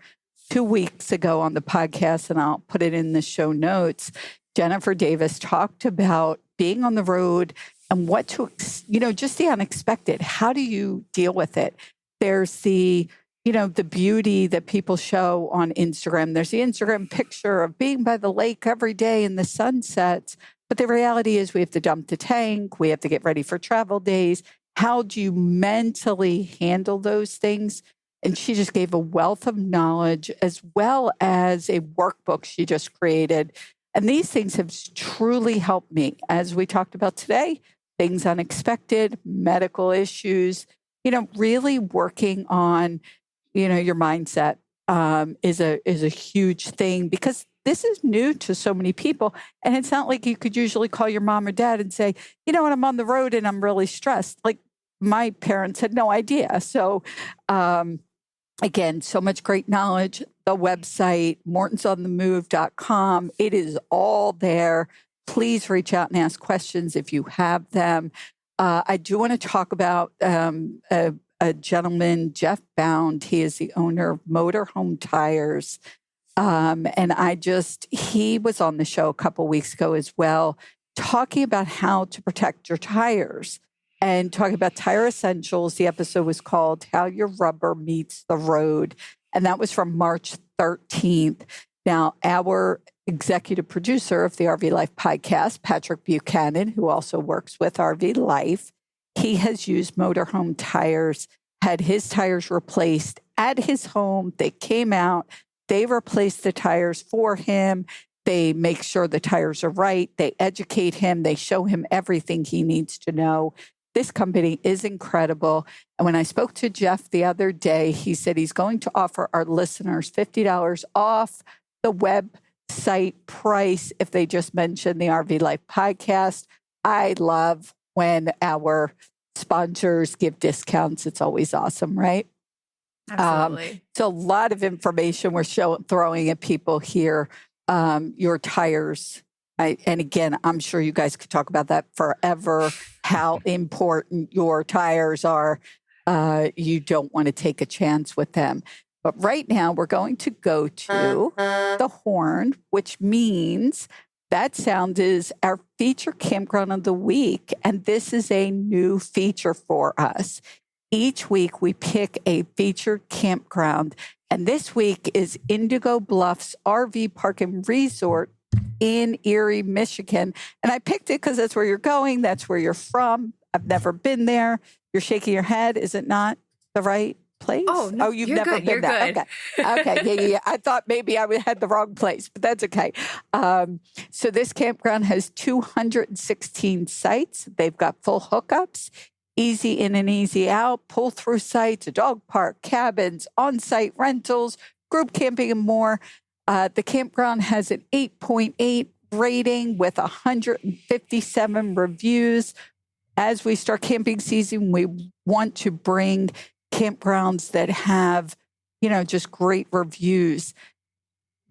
2 weeks ago on the podcast, and I'll put it in the show notes, Jennifer Davis talked about being on the road and what to, just the unexpected. How do you deal with it? There's the the beauty that people show on Instagram. There's the Instagram picture of being by the lake every day and the sun sets. But the reality is we have to dump the tank. We have to get ready for travel days. How do you mentally handle those things? And she just gave a wealth of knowledge as well as a workbook she just created. And these things have truly helped me. As we talked about today, things unexpected, medical issues, really working on, your mindset is a huge thing because this is new to so many people. And it's not like you could usually call your mom or dad and say, I'm on the road and I'm really stressed. Like my parents had no idea. So, again, so much great knowledge. The website, mortonsonthemove.com. It is all there. Please reach out and ask questions if you have them. I do want to talk about a gentleman, Jeff Bound. He is the owner of Motorhome Tires. And he was on the show a couple weeks ago as well, talking about how to protect your tires and talking about tire essentials. The episode was called How Your Rubber Meets the Road. And that was from March 13th. Now, our executive producer of the RV Life podcast, Patrick Buchanan, who also works with RV Life, he has used Motorhome Tires, had his tires replaced at his home. They came out, they replaced the tires for him. They make sure the tires are right. They educate him. They show him everything he needs to know. This company is incredible. And when I spoke to Jeff the other day, he said he's going to offer our listeners $50 off the website price if they just mention the RV Life podcast. I love when our sponsors give discounts. It's always awesome, right? Absolutely. So a lot of information we're throwing at people here. Your tires. And again, I'm sure you guys could talk about that forever, how important your tires are. You don't want to take a chance with them. But right now, we're going to go to the horn, which means that sound is our feature campground of the week. And this is a new feature for us. Each week, we pick a featured campground. And this week is Indigo Bluffs RV Park and Resort in Erie, Michigan. And I picked it because that's where you're going. That's where you're from. I've never been there. You're shaking your head. Is it not the right place? Oh, no, you've never been there. Good. Okay. Yeah. I thought maybe I had the wrong place, but that's okay. So this campground has 216 sites. They've got full hookups, easy in and easy out, pull-through sites, a dog park, cabins, on-site rentals, group camping, and more. The campground has an 8.8 rating with 157 reviews. As we start camping season, we want to bring campgrounds that have, just great reviews.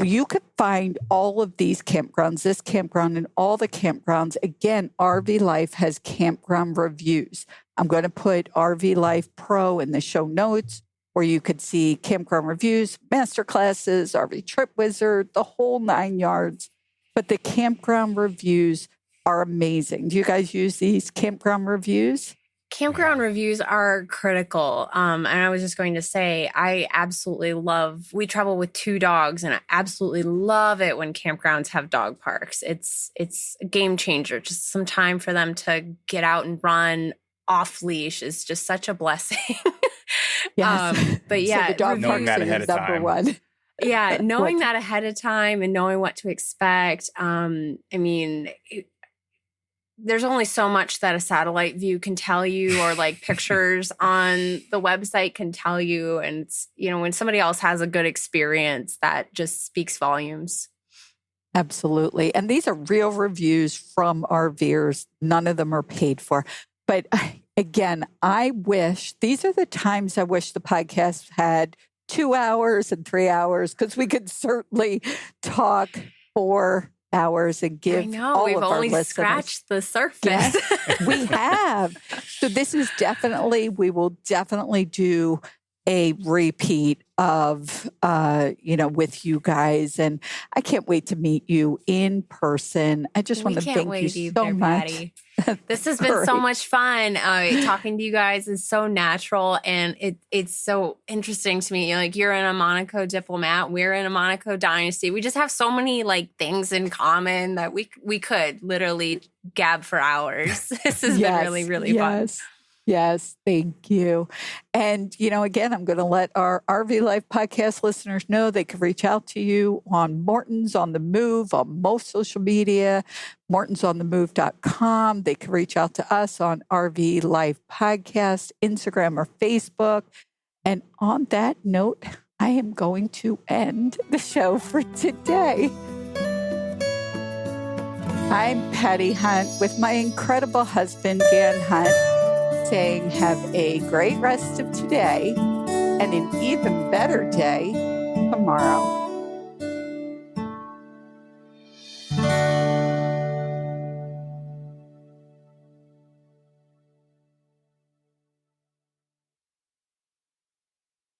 You could find all of these campgrounds, this campground and all the campgrounds. Again, RV Life has campground reviews. I'm going to put RV Life Pro in the show notes, where you could see campground reviews, masterclasses, RV Trip Wizard, the whole 9 yards. But the campground reviews are amazing. Do you guys use these campground reviews? Campground reviews are critical. And I was just going to say, I absolutely we travel with 2 dogs, and I absolutely love it when campgrounds have dog parks. It's a game changer. Just some time for them to get out and run off leash is just such a blessing. Yes. But yeah, so the dog knowing that ahead of time. Number one. Yeah, knowing that ahead of time and knowing what to expect. There's only so much that a satellite view can tell you, or like pictures on the website can tell you. And it's, when somebody else has a good experience, that just speaks volumes. Absolutely. And these are real reviews from RVers. None of them are paid for. But again, these are the times I wish the podcast had 2 hours and 3 hours, because we could certainly talk 4 hours and give we've all of our only listeners. Scratched the surface. Yes, we have. So this is we will definitely do a repeat of, with you guys. And I can't wait to meet you in person. I just want to thank you so much. Patti. This has been so much fun. Talking to you guys is so natural, and it's so interesting to me. Like, you're in a Monaco diplomat, we're in a Monaco dynasty. We just have so many things in common that we could literally gab for hours. This has been really, really fun. Yes, thank you. And, again, I'm going to let our RV Life podcast listeners know they can reach out to you on Mortons on the Move, on most social media, mortonsonthemove.com. They can reach out to us on RV Life Podcast, Instagram or Facebook. And on that note, I am going to end the show for today. I'm Patti Hunt with my incredible husband, Dan Hunt, saying have a great rest of today and an even better day tomorrow.